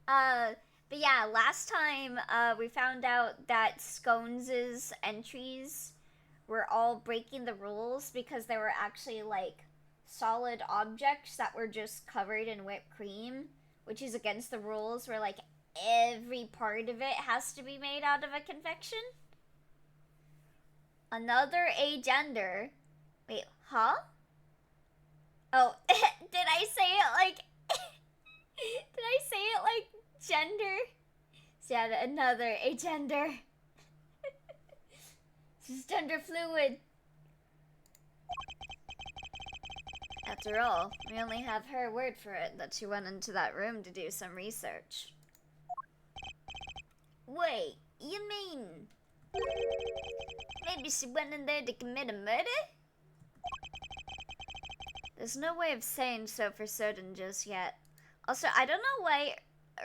But yeah, last time we found out that Scones' entries were all breaking the rules because they were actually like solid objects that were just covered in whipped cream, which is against the rules where like every part of it has to be made out of a confection. Another agender. Wait, huh? Oh, did I say it like did I say it like gender? So yeah, another agender. This is gender fluid. After all, we only have her word for it that she went into that room to do some research. Wait, you mean maybe she went in there to commit a murder? There's no way of saying so for certain just yet. Also, I don't know why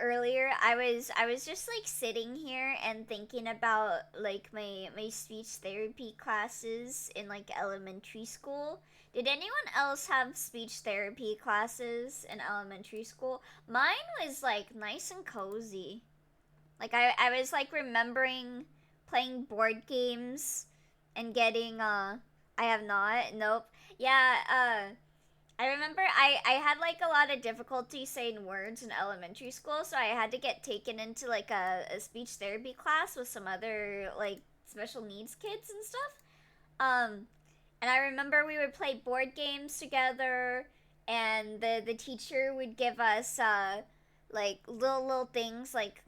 earlier I was just like sitting here and thinking about like my speech therapy classes in like elementary school. Did anyone else have speech therapy classes in elementary school? Mine was like nice and cozy. Like I was like remembering playing board games and getting I have not. Nope. Yeah, I remember I had like a lot of difficulty saying words in elementary school, so I had to get taken into like a speech therapy class with some other like special needs kids and stuff. Um, and I remember we would play board games together, and the teacher would give us like little things like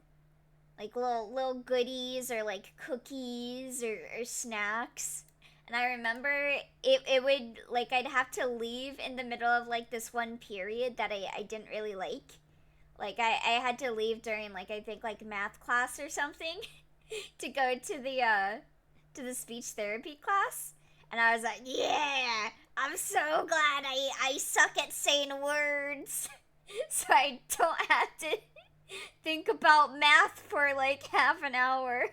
little goodies or like cookies or snacks. And I remember it would like I'd have to leave in the middle of like this one period that I didn't really like. Like I had to leave during like I think like math class or something to go to the speech therapy class. And I was like, yeah, I'm so glad I suck at saying words. So I don't have to think about math for like half an hour.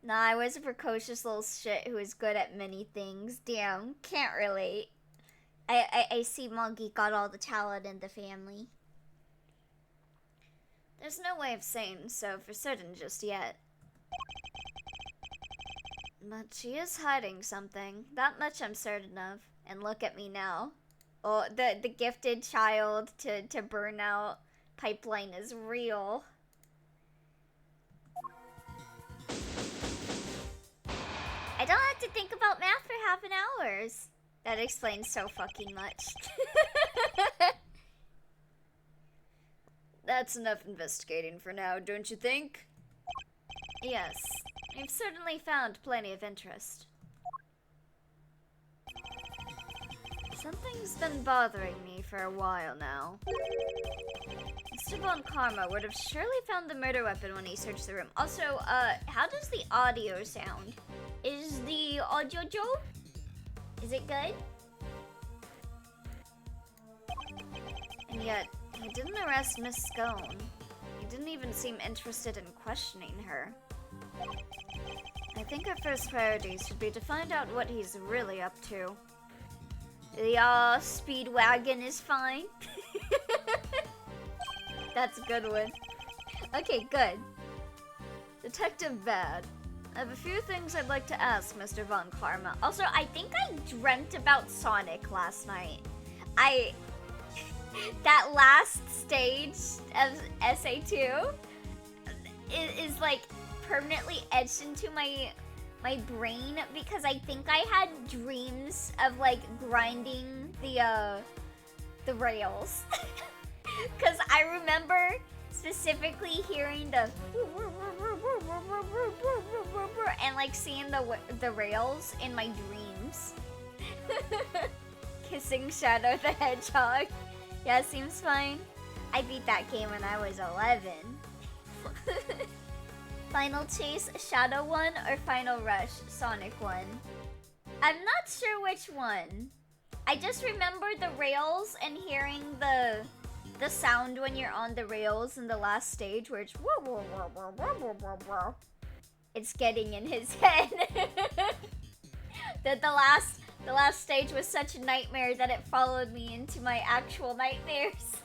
Nah, I was a precocious little shit who was good at many things. Damn, can't relate. I see Monkey got all the talent in the family. There's no way of saying so for certain just yet. But she is hiding something. That much I'm certain of. And look at me now. Oh, the gifted child to burnout pipeline is real. I don't have to think about math for half an hour. That explains so fucking much. That's enough investigating for now, don't you think? Yes, we've certainly found plenty of interest. Something's been bothering me for a while now. Mr. Von Karma would have surely found the murder weapon when he searched the room. Also, how does the audio sound? Is the audio Joe? Is it good? And yet, he didn't arrest Miss Scone. He didn't even seem interested in questioning her. I think our first priority should be to find out what he's really up to. The Speedwagon is fine. That's a good one. Okay, good. Detective Bad. I have a few things I'd like to ask Mr. Von Karma. Also, I think I dreamt about Sonic last night. That last stage of SA2 is like permanently etched into my brain because I think I had dreams of like grinding the rails. Cause I remember specifically hearing the and like seeing the rails in my dreams. Kissing Shadow the Hedgehog. Yeah, seems fine. I beat that game when I was 11. Final Chase Shadow 1 or Final Rush Sonic 1? I'm not sure which one. I just remember the rails and hearing the sound when you're on the rails in the last stage where it's getting in his head. The last stage was such a nightmare that it followed me into my actual nightmares.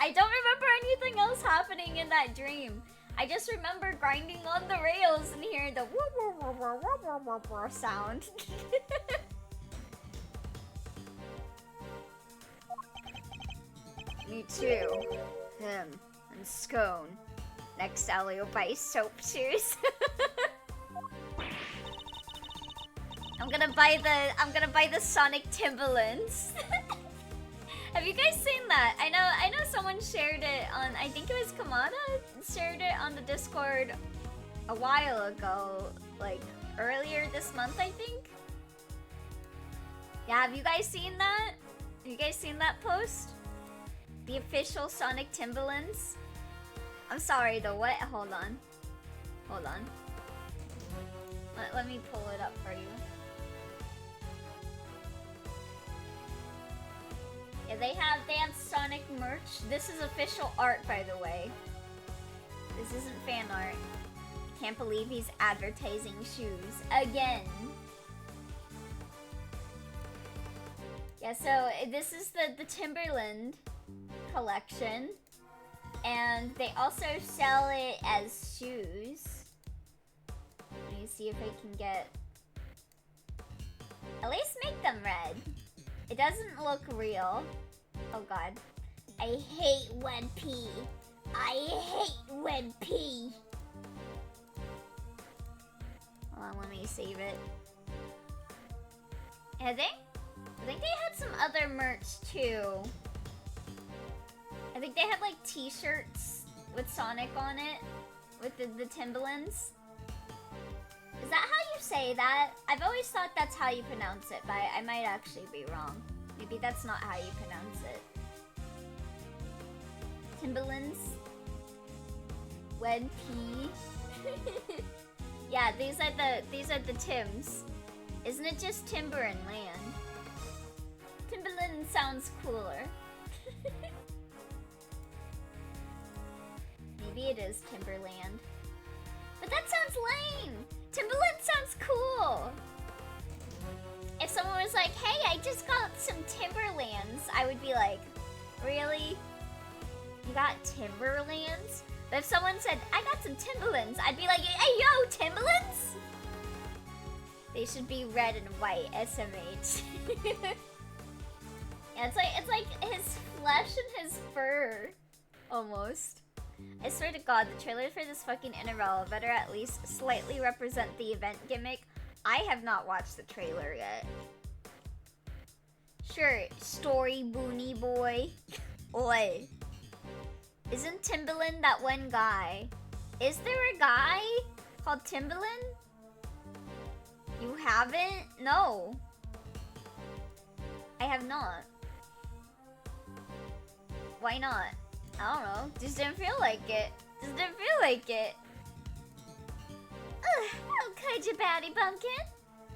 I don't remember anything else happening in that dream. I just remember grinding on the rails and hearing the sound. Me too. Him and Scone. Next, Allie will buy soap shoes. I'm gonna buy the Sonic Timberlands. Have you guys seen that? I know someone shared it on, I think it was Kamada shared it on the Discord a while ago, like earlier this month, I think. Yeah, have you guys seen that? Have you guys seen that post? The official Sonic Timberlands? I'm sorry though, what? Hold on. Let me pull it up for you. Yeah, they have Sonic merch. This is official art, by the way. This isn't fan art. Can't believe he's advertising shoes again. Yeah, so this is the Timberland collection, and they also sell it as shoes. Let me see if I can get. At least make them red. It doesn't look real. Oh god. I hate when P. I hate when P. Hold on, let me save it. I think they had some other merch too. I think they had like t-shirts with Sonic on it. With the Timberlands. Is that how you say that? I've always thought that's how you pronounce it, but I might actually be wrong. Maybe that's not how you pronounce it. Timberlands. Wed P. Yeah, these are the Tims. Isn't it just timber and land? Timberland sounds cooler. Maybe it is Timberland. But that sounds lame! Timberland sounds cool! If someone was like, hey, I just got some Timberlands, I would be like, really? You got Timberlands? But if someone said, I got some Timberlands, I'd be like, hey, yo, Timberlands? They should be red and white, SMH. Yeah, it's like his flesh and his fur, almost. I swear to god, the trailer for this fucking Interval better at least slightly represent the event gimmick. I have not watched the trailer yet. Sure, starrybunnieboy. Oi. Isn't Timbaland that one guy? Is there a guy called Timbaland? You haven't? No. I have not. Why not? I don't know. Just didn't feel like it. Oh, could you, Batty Pumpkin?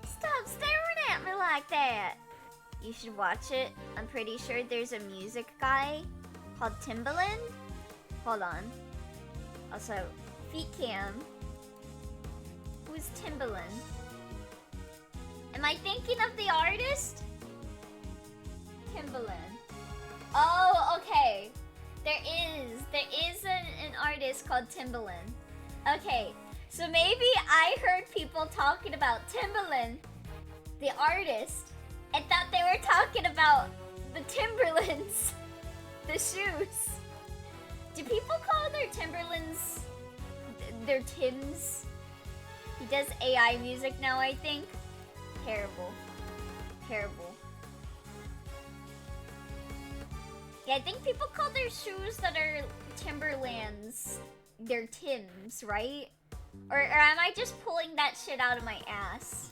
Stop staring at me like that. You should watch it. I'm pretty sure there's a music guy called Timbaland. Hold on. Also, feet cam. Who's Timbaland? Am I thinking of the artist? Timbaland. Oh, okay. There is an artist called Timbaland. Okay, so maybe I heard people talking about Timbaland, the artist, and thought they were talking about the Timberlands, the shoes. Do people call their Timberlands their Tims? He does AI music now, I think. Terrible. Terrible. Yeah, I think people call their shoes that are Timberlands their Tims, right? Or am I just pulling that shit out of my ass?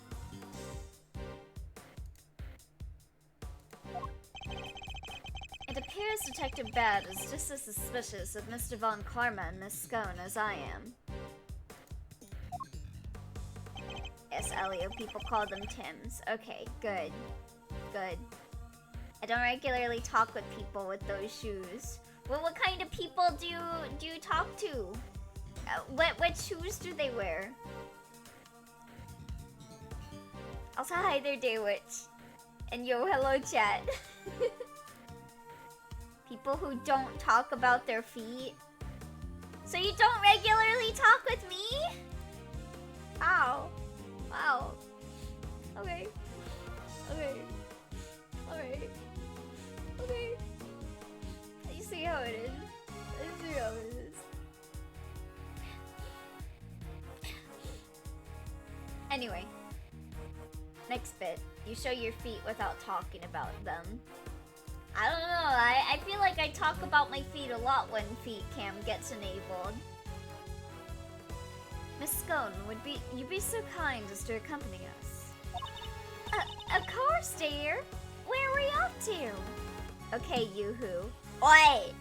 It appears Detective Bad is just as suspicious of Mr. Von Karma and Miss Scone as I am. Yes, Elio, people call them Tims. Okay, good. Good. I don't regularly talk with people with those shoes. Well, what kind of people do you talk to? What shoes do they wear? Also, hi there, Daywitch. And yo, hello, chat. People who don't talk about their feet. So you don't regularly talk with me? Ow. Wow. Okay. Okay. Alright. Okay. You see how it is. I see how it is. Anyway. Next bit. You show your feet without talking about them. I don't know, I feel like I talk about my feet a lot when feet cam gets enabled. Miss Scone, you be so kind as to accompany us? Of course, dear. Where are we off to? Okay, Yoo-hoo. Oi!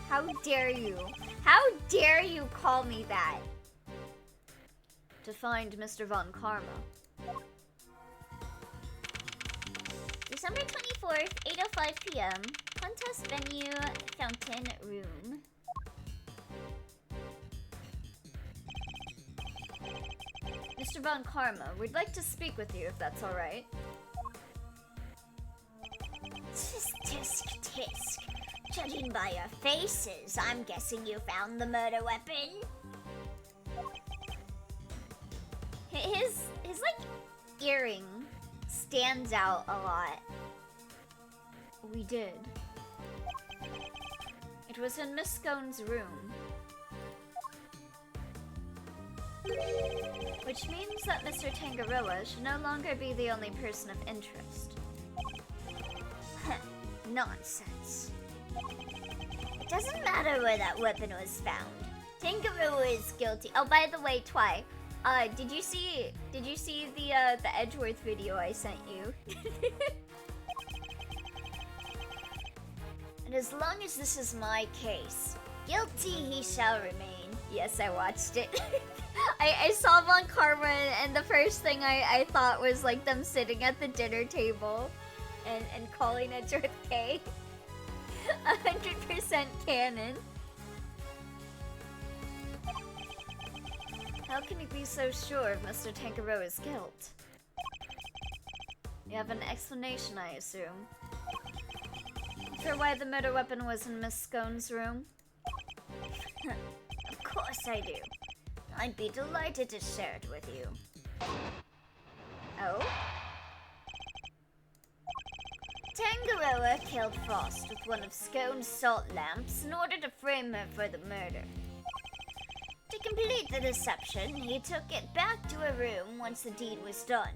How dare you? How dare you call me that? To find Mr. Von Karma. December 24th, 8:05 p.m. Contest venue, fountain room. Mr. Von Karma, we'd like to speak with you if that's alright. Tisk, tisk. Judging by your faces, I'm guessing you found the murder weapon. His like, earring stands out a lot. We did. It was in Miss Scone's room. Which means that Mr. Tangaroa should no longer be the only person of interest. Nonsense. It doesn't matter where that weapon was found. Tangaroa is guilty. Oh, by the way, Twy, did you see the Edgeworth video I sent you? And as long as this is my case, guilty he shall remain. Yes, I watched it. I saw Von Karma, and the first thing I thought was like them sitting at the dinner table and calling Edgeworth K. 100% canon. How can you be so sure of Mr. Tangaroa's guilt? You have an explanation, I assume. For why the murder weapon was in Miss Scone's room? Of course I do. I'd be delighted to share it with you. Oh? Tangaroa killed Frost with one of Scone's salt lamps in order to frame her for the murder. To complete the deception, he took it back to her room once the deed was done.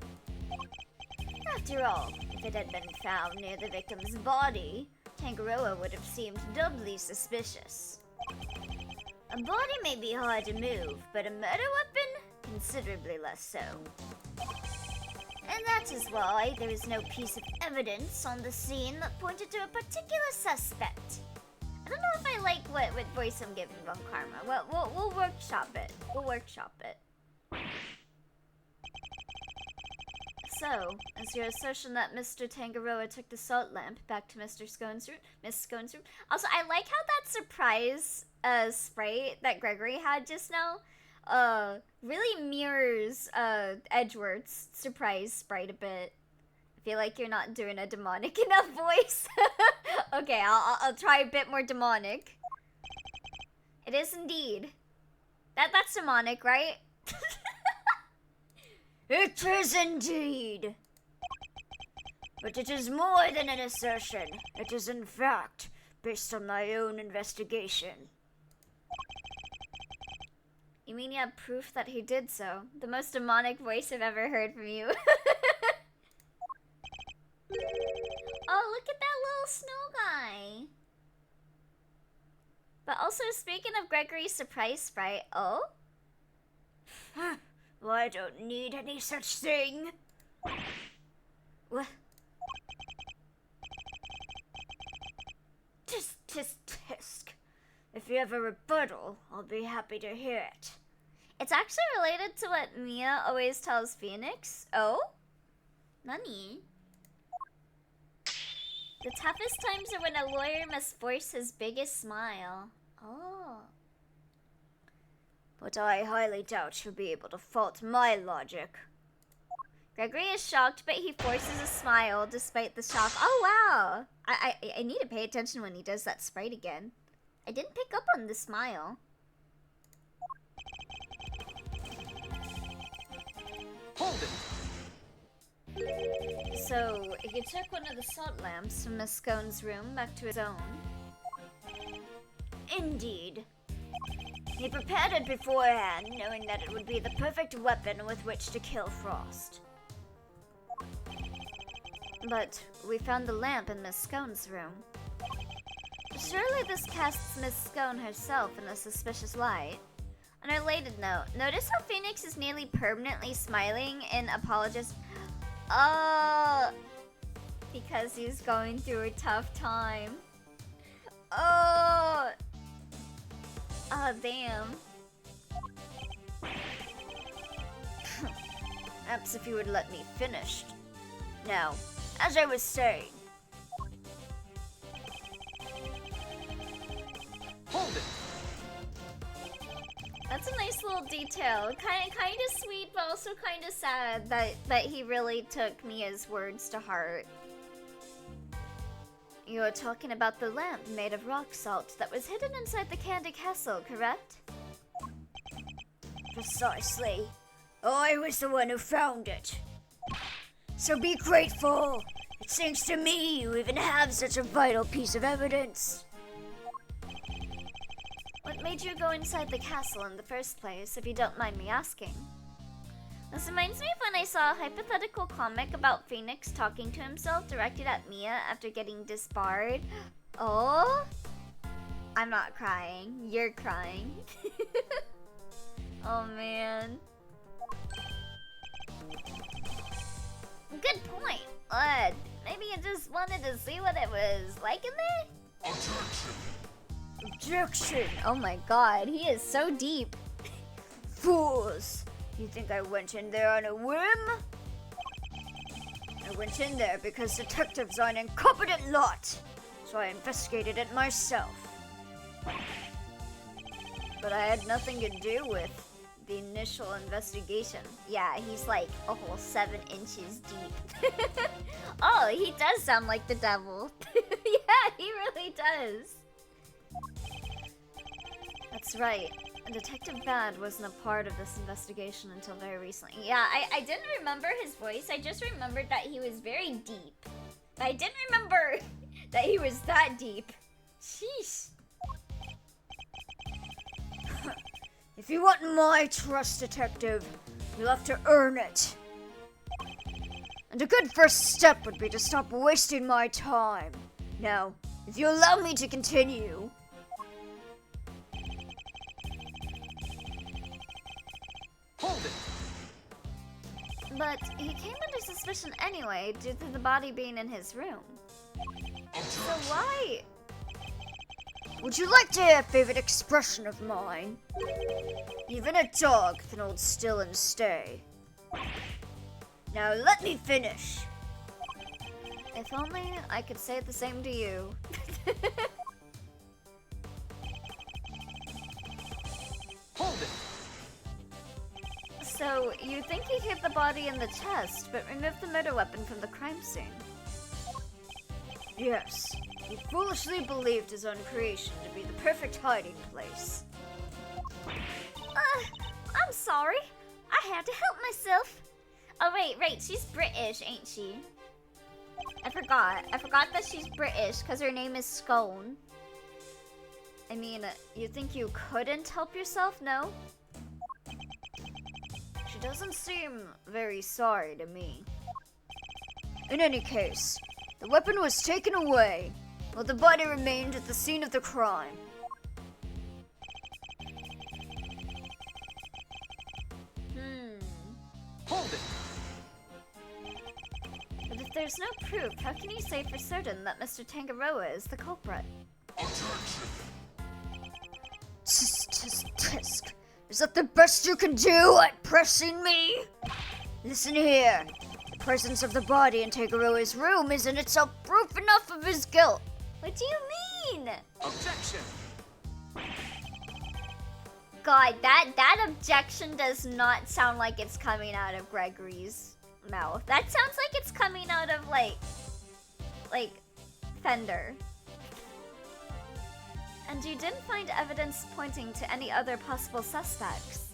After all, if it had been found near the victim's body, Tangaroa would have seemed doubly suspicious. A body may be hard to move, but a murder weapon? Considerably less so. And that is why there is no piece of evidence on the scene that pointed to a particular suspect. I don't know if I like what voice I'm giving Von Karma. Well, we'll workshop it. We'll workshop it. So, is your assertion that Mr. Tangaroa took the salt lamp back to Mr. Scone's room? Miss Scone's room? Also, I like how that surprise sprite that Gregory had just now really mirrors Edgeworth's surprise sprite a bit. I feel like you're not doing a demonic enough voice. Okay, I'll try a bit more demonic. It is indeed. That's demonic, right? It is indeed. But it is more than an assertion. It is in fact based on my own investigation. You mean you have proof that he did so? The most demonic voice I've ever heard from you. Oh, look at that little snow guy. But also, speaking of Gregory's surprise sprite, oh? Well, I don't need any such thing. What? Tisk. If you have a rebuttal, I'll be happy to hear it. It's actually related to what Mia always tells Phoenix. Oh? Nani? The toughest times are when a lawyer must force his biggest smile. Oh. But I highly doubt you'll be able to fault my logic. Gregory is shocked, but he forces a smile despite the shock. Oh, wow. I need to pay attention when he does that sprite again. I didn't pick up on the smile. Hold it! So, he took one of the salt lamps from Miss Scone's room back to his own. Indeed. He prepared it beforehand, knowing that it would be the perfect weapon with which to kill Frost. But we found the lamp in Miss Scone's room. Surely this casts Miss Scone herself in a suspicious light. On a related note, notice how Phoenix is nearly permanently smiling in apologist. Because he's going through a tough time. Oh, damn. Perhaps if you would let me finish. Now, as I was saying. Hold it! That's a nice little detail. Kind of sweet, but also kind of sad that he really took Mia's words to heart. You're talking about the lamp made of rock salt that was hidden inside the Candy Castle, correct? Precisely. I was the one who found it. So be grateful. It's thanks to me you even have such a vital piece of evidence. What made you go inside the castle in the first place, if you don't mind me asking? This reminds me of when I saw a hypothetical comic about Phoenix talking to himself directed at Mia after getting disbarred. Oh? I'm not crying. You're crying. Oh man. Good point. Maybe you just wanted to see what it was like in there? Objection! Oh my god, he is so deep. Fools! You think I went in there on a whim? I went in there because detectives are an incompetent lot, so I investigated it myself. But I had nothing to do with the initial investigation. Yeah, he's like a whole 7 inches deep. Oh, he does sound like the devil. Yeah, he really does. That's right. Detective Bad wasn't a part of this investigation until very recently. Yeah, I didn't remember his voice. I just remembered that he was very deep. But I didn't remember that he was that deep. Sheesh. If you want my trust, Detective, you'll have to earn it. And a good first step would be to stop wasting my time. Now, if you allow me to continue... Hold it! But he came under suspicion anyway, due to the body being in his room. So why? Would you like to hear a favorite expression of mine? Even a dog can hold still and stay. Now let me finish. If only I could say the same to you. Hold it! So, you think he hit the body in the chest, but removed the murder weapon from the crime scene? Yes. He foolishly believed his own creation to be the perfect hiding place. I'm sorry. I had to help myself. Oh, wait, she's British, ain't she? I forgot that she's British, because her name is Scone. I mean, you think you couldn't help yourself, no? She doesn't seem very sorry to me. In any case, the weapon was taken away, while the body remained at the scene of the crime. Hold it! But if there's no proof, how can you say for certain that Mr. Tangaroa is the culprit? Tisk. Is that the best you can do at pressing me? Listen here. The presence of the body in Tangaroa's room is in itself proof enough of his guilt. What do you mean? Objection! God, that objection does not sound like it's coming out of Gregory's mouth. That sounds like it's coming out of, like, Fender. And you didn't find evidence pointing to any other possible suspects.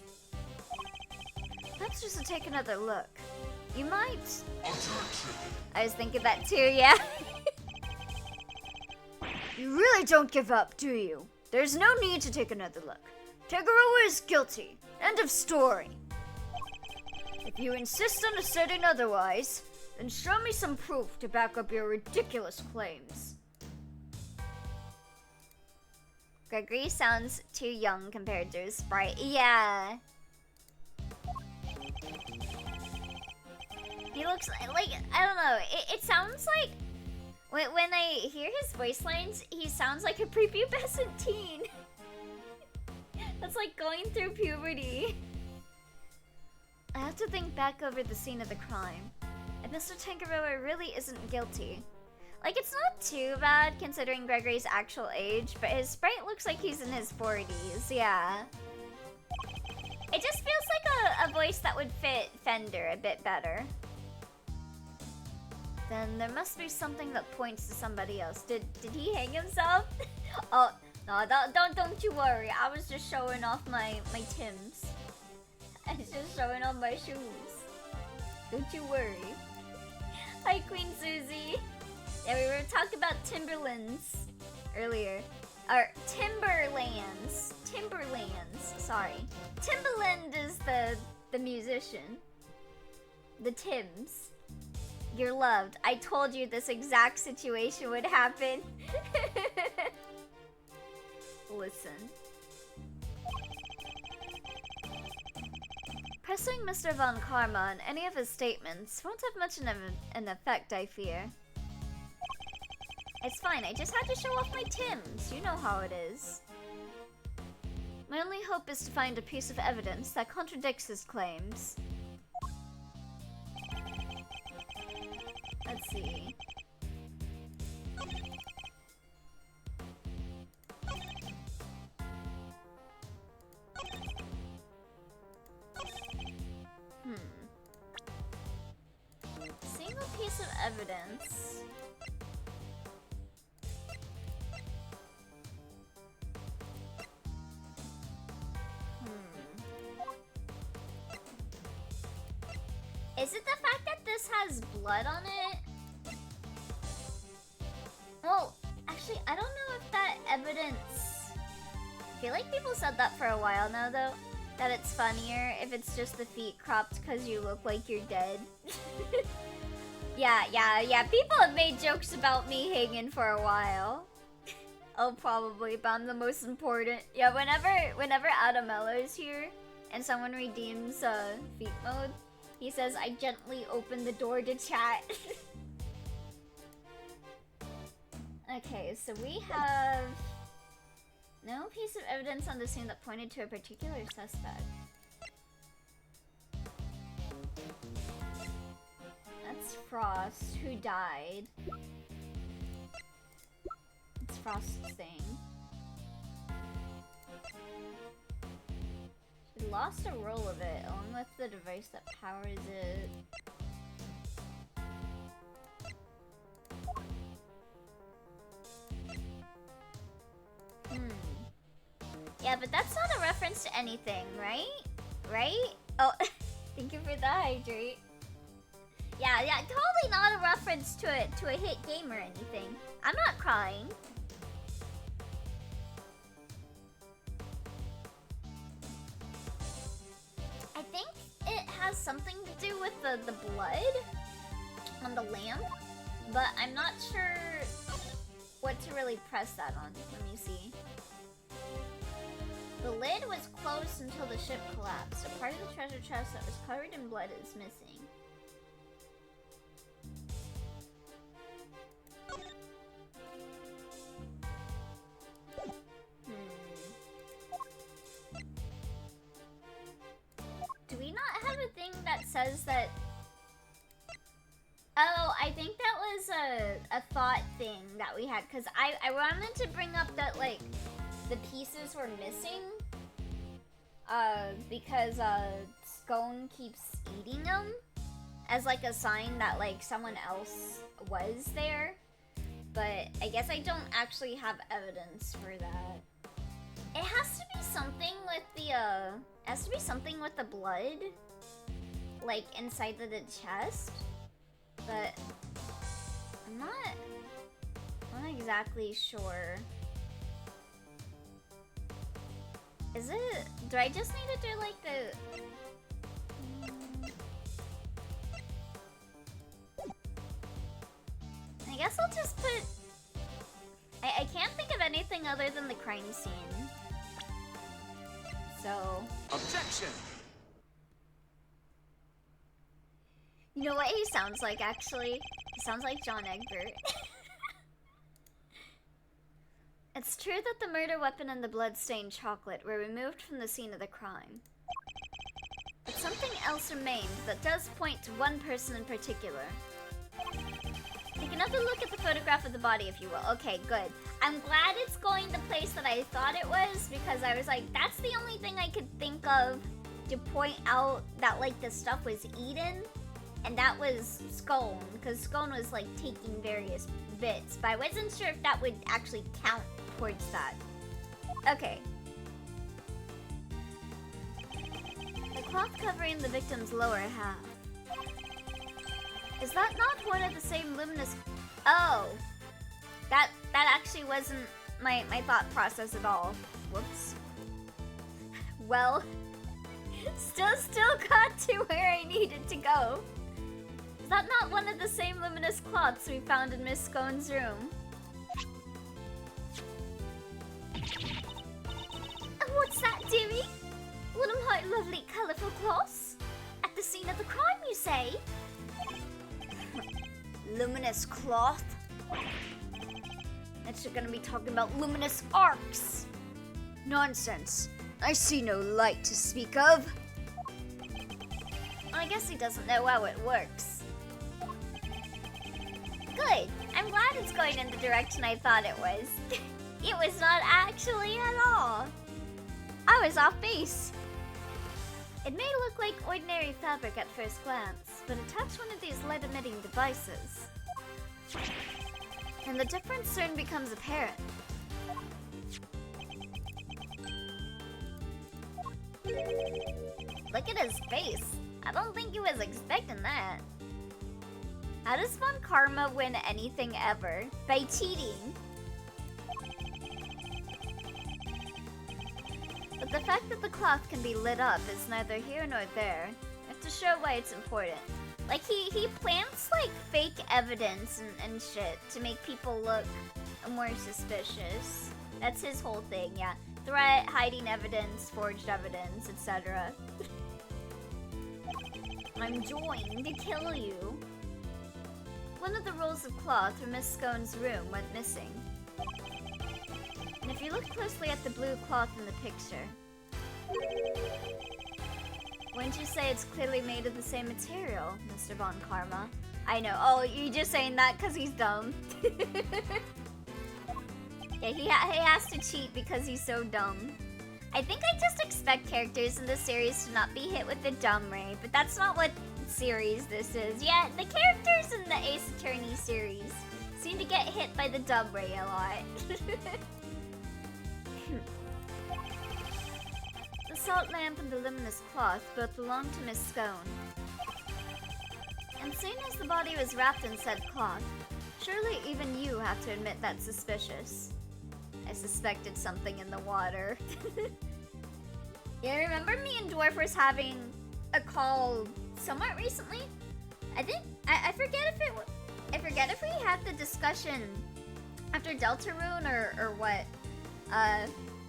Perhaps just to take another look. You might... I was thinking that too, yeah. You really don't give up, do you? There's no need to take another look. Tegaroa is guilty. End of story. If you insist on asserting otherwise, then show me some proof to back up your ridiculous claims. Gregory sounds too young compared to his sprite. Yeah. He looks like I don't know. It sounds like when I hear his voice lines, he sounds like a prepubescent teen. That's like going through puberty. I have to think back over the scene of the crime. And Mr. Tangaroa really isn't guilty. Like, it's not too bad considering Gregory's actual age, but his sprite looks like he's in his 40s, yeah. It just feels like a voice that would fit Fender a bit better. Then there must be something that points to somebody else. Did he hang himself? Oh, no, don't you worry. I was just showing off my Timbs. I was just showing off my shoes. Don't you worry. Hi, Queen Susie. Yeah, we were talking about Timberlands earlier. Or Timberlands. Timberlands, sorry. Timbaland is the musician. The Tims. You're loved. I told you this exact situation would happen. Listen. Pressing Mr. Von Karma on any of his statements won't have much of an effect, I fear. It's fine, I just had to show off my Tims. You know how it is. My only hope is to find a piece of evidence that contradicts his claims. Let's see. Single piece of evidence. Is it the fact that this has blood on it? Well, actually, I don't know if that evidence... I feel like people said that for a while now, though. That it's funnier if it's just the feet cropped because you look like you're dead. Yeah. People have made jokes about me hanging for a while. Oh, probably, but I'm the most important. Yeah, whenever Adamello's here and someone redeems feet mode, he says, I gently open the door to chat. Okay, so we have no piece of evidence on the scene that pointed to a particular suspect. That's Frost, who died. It's Frost's thing. She lost a roll of it, along with the device that powers it. Yeah, but that's not a reference to anything, right? Right? Oh, thank you for the hydrate. Yeah, totally not a reference to a hit game or anything. I'm not crying. I think it has something to do with the blood on the lamp, but I'm not sure what to really press that on. Let me see. The lid was closed until the ship collapsed. A part of the treasure chest that was covered in blood is missing. Do we not have a thing that says that... Oh, I think that was a thought thing that we had, because I wanted to bring up that, like, the pieces were missing, because Scone keeps eating them as like a sign that like someone else was there. but I guess I don't actually have evidence for that. It has to be something with the blood, like inside the chest, but I'm not exactly sure. Is it? Do I just need to do like the? I guess I'll just put. I can't think of anything other than the crime scene. So. Objection! You know what he sounds like, actually? He sounds like John Egbert. It's true that the murder weapon and the blood-stained chocolate were removed from the scene of the crime. But something else remained that does point to one person in particular. Take another look at the photograph of the body, if you will. Okay, good. I'm glad it's going the place that I thought it was, because I was like, that's the only thing I could think of to point out that, like, the stuff was eaten. And that was Scone, because Scone was, like, taking various bits. But I wasn't sure if that would actually count towards that. Okay. The cloth covering the victim's lower half. Is that not one of the same luminous... Oh! That actually wasn't my thought process at all. Whoops. Well, still got to where I needed to go. Is that not one of the same luminous cloths we found in Miss Scone's room? What's that, dearie? One of my lovely colourful cloths? At the scene of the crime, you say? Luminous cloth? Next you're gonna be talking about luminous arcs. Nonsense. I see no light to speak of. I guess he doesn't know how it works. Good. I'm glad it's going in the direction I thought it was. It was not actually at all. I was off base. It may look like ordinary fabric at first glance, but attach one of these light-emitting devices, and the difference soon becomes apparent. Look at his face. I don't think he was expecting that. How does Von Karma win anything ever? By cheating. But the fact that the cloth can be lit up is neither here nor there. I have to show why it's important. Like, he plants, like, fake evidence and shit to make people look more suspicious. That's his whole thing, yeah. Threat, hiding evidence, forged evidence, etc. I'm joined to kill you. One of the rolls of cloth from Miss Scone's room went missing. And if you look closely at the blue cloth in the picture, wouldn't you say it's clearly made of the same material, Mr. Von Karma? I know. Oh, you're just saying that because he's dumb. Yeah, he has to cheat because he's so dumb. I think I just expect characters in this series to not be hit with the dumb ray, but that's not what series this is. Yeah, the characters in the Ace Attorney series seem to get hit by the dumb ray a lot. The salt lamp and the luminous cloth both belonged to Miss Scone. And soon as the body was wrapped in said cloth, surely even you have to admit that's suspicious. I suspected something in the water. Yeah, remember me and Dwarfers having a call somewhat recently? I forget if we had the discussion after Deltarune or what.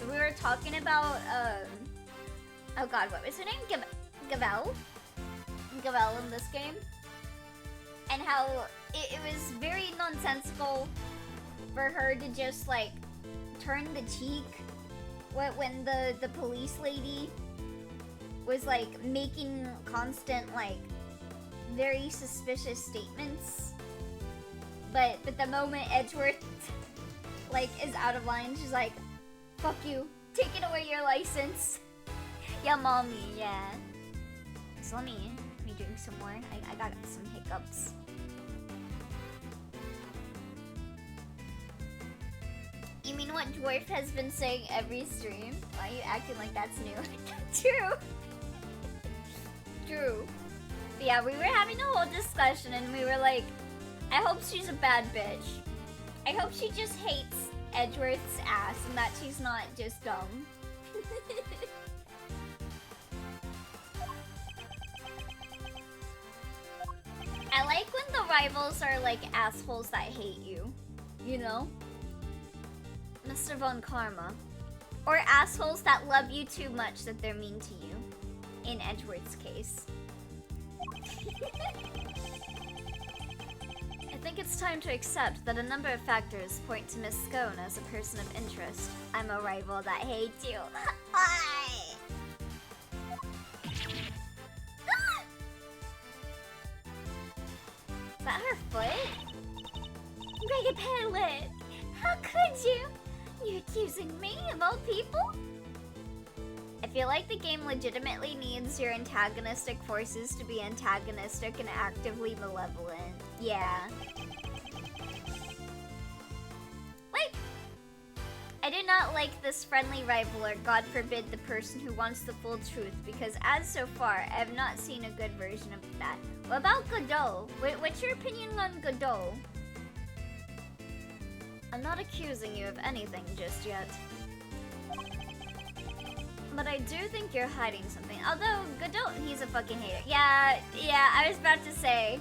We were talking about oh god, what was her name? Gavel in this game, and how it was very nonsensical for her to just like turn the cheek when the police lady was like making constant like very suspicious statements, but the moment Edgeworth like is out of line, she's like, fuck you, taking away your license. Yeah, mommy, yeah. So let me drink some more. I got some hiccups. You mean what Dwarf has been saying every stream? Why are you acting like that's new? True. True. But yeah, we were having a whole discussion and we were like, I hope she's a bad bitch. I hope she just hates Edgeworth's ass and that she's not just dumb. I like when the rivals are like assholes that hate you. You know? Mr. Von Karma. Or assholes that love you too much that they're mean to you. In Edgeworth's case. I think it's time to accept that a number of factors point to Miss Scone as a person of interest. I'm a rival that hates you. Is that her foot? Mega Pilot! How could you? You're accusing me of all people? I feel like the game legitimately needs your antagonistic forces to be antagonistic and actively malevolent. Yeah. Wait! I do not like this friendly rival or God forbid the person who wants the full truth because as so far, I have not seen a good version of that. What about Godot? What's your opinion on Godot? I'm not accusing you of anything just yet. But I do think you're hiding something. Although, Godot, he's a fucking hater. Yeah, I was about to say.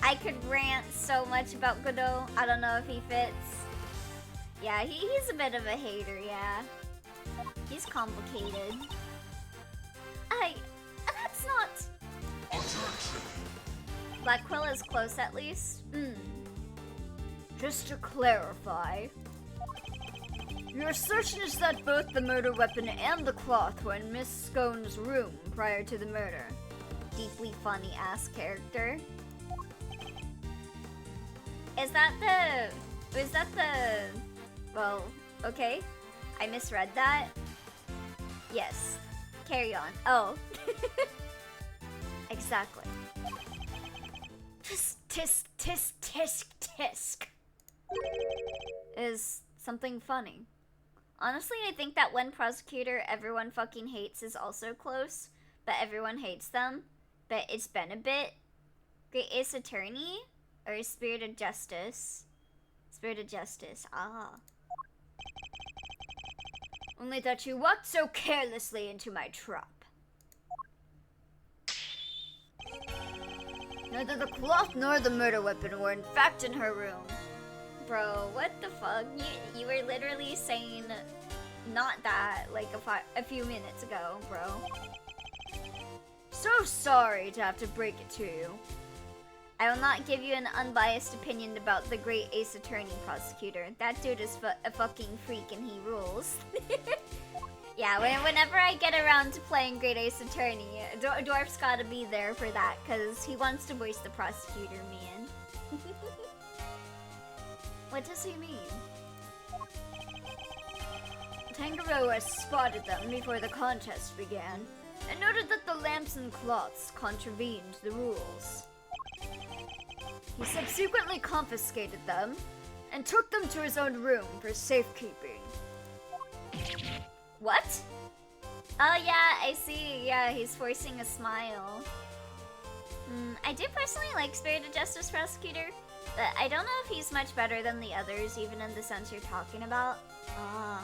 I could rant so much about Godot. I don't know if he fits. Yeah, he's a bit of a hater, yeah. He's complicated. That's not... Black Quill is close at least? Just to clarify, your assertion is that both the murder weapon and the cloth were in Miss Scone's room prior to the murder. Deeply funny ass character. Is that the... Well, okay. I misread that. Yes. Carry on. Oh. Exactly. Tisk, tisk, tisk, tisk. Is something funny. Honestly, I think that one prosecutor everyone fucking hates is also close, but everyone hates them. But it's been a bit. Great Ace Attorney? Or Spirit of Justice? Spirit of Justice, ah. Only that you walked so carelessly into my trap. Neither the cloth nor the murder weapon were in fact in her room. Bro, what the fuck? You were literally saying not that like a few minutes ago, bro. So sorry to have to break it to you. I will not give you an unbiased opinion about the great Ace Attorney prosecutor. That dude is a fucking freak and he rules. Yeah, whenever I get around to playing Great Ace Attorney, Dwarf's gotta be there for that, because he wants to voice the prosecutor, man. What does he mean? Tangaroa spotted them before the contest began, and noted that the lamps and cloths contravened the rules. He subsequently confiscated them, and took them to his own room for safekeeping. What? Oh yeah, I see. Yeah, he's forcing a smile. I do personally like Spirit of Justice Prosecutor, but I don't know if he's much better than the others, even in the sense you're talking about. Ah.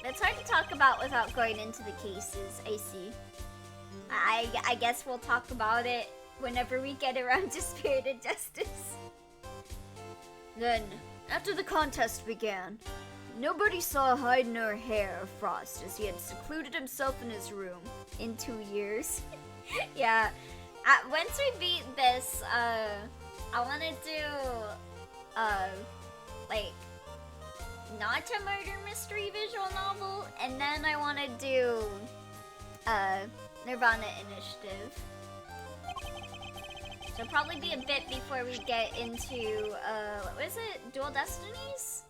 It's hard to talk about without going into the cases, I see. I guess we'll talk about it whenever we get around to Spirit of Justice. Then, after the contest began, nobody saw hide nor hair of Frost as he had secluded himself in his room in 2 years. Yeah, once we beat this, I want to do, like, not a murder mystery visual novel, and then I want to do, Nirvana Initiative. So it'll probably be a bit before we get into, what was it? Dual Destinies?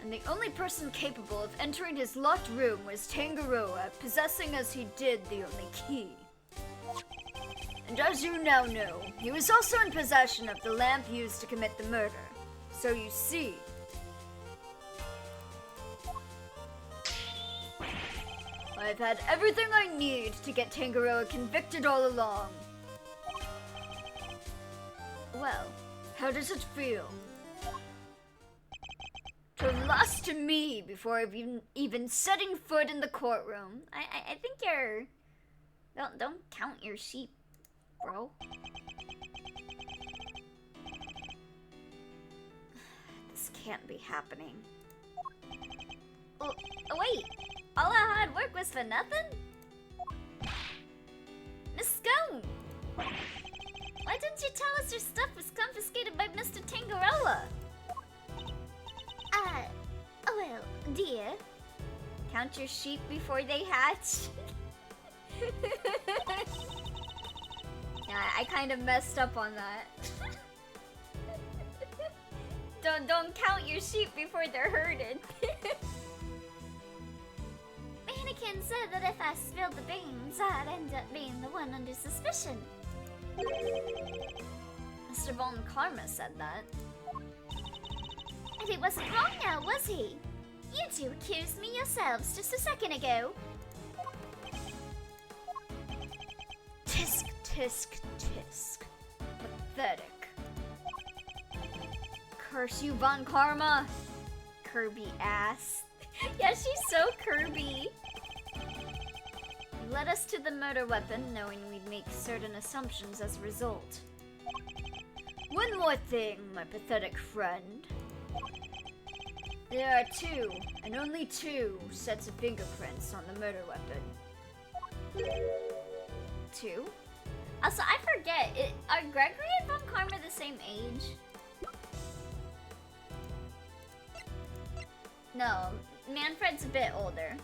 And the only person capable of entering his locked room was Tangaroa, possessing as he did the only key. And as you now know, he was also in possession of the lamp used to commit the murder. So you see... I've had everything I need to get Tangaroa convicted all along. Well, how does it feel? To have lost to me before I've even setting foot in the courtroom. I think you're... Don't count your sheep, bro. This can't be happening. Oh, wait! All our hard work was for nothing? Miss Scone! Why didn't you tell us your stuff was confiscated by Mr. Tangaroa? Well, dear. Count your sheep before they hatch. Yeah, I kind of messed up on that. Don't count your sheep before they're herded. Mannequin said that if I spilled the beans, I'd end up being the one under suspicion. Mr. Von Karma said that. And he wasn't wrong now, was he? You two accused me yourselves just a second ago. Tisk, tisk, tisk. Pathetic. Curse you, Von Karma. Kirby ass. Yeah, she's so Kirby. You led us to the murder weapon, knowing we'd make certain assumptions as a result. One more thing, my pathetic friend. There are 2, and only 2, sets of fingerprints on the murder weapon. 2? Also, I forget, are Gregory and Von Karma the same age? No, Manfred's a bit older.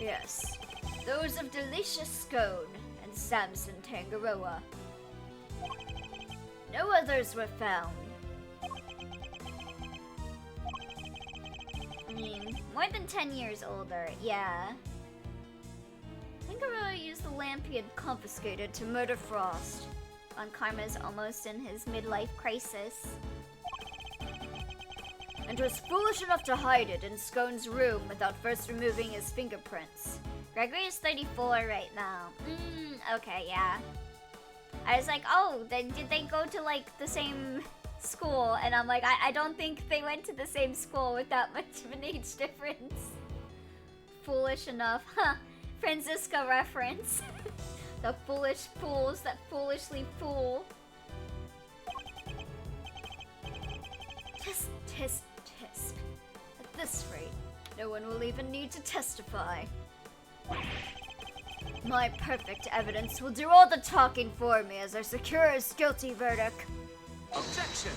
Yes, those of Delicious Scone and Samson Tangaroa. No others were found. I mean, more than 10 years older, yeah. Tangaroa used the lamp he had confiscated to murder Frost. Von Karma's almost in his midlife crisis. And was foolish enough to hide it in Scone's room without first removing his fingerprints. Gregory is 34 right now. Okay, yeah. I was like, oh, did they go to, like, the same school? And I'm like, I don't think they went to the same school with that much of an age difference. Foolish enough. Huh. Francisco reference. The foolish fools that foolishly fool. Tisk, tisk, tisk. At this rate, no one will even need to testify. My perfect evidence will do all the talking for me as I secure his guilty verdict. Objection!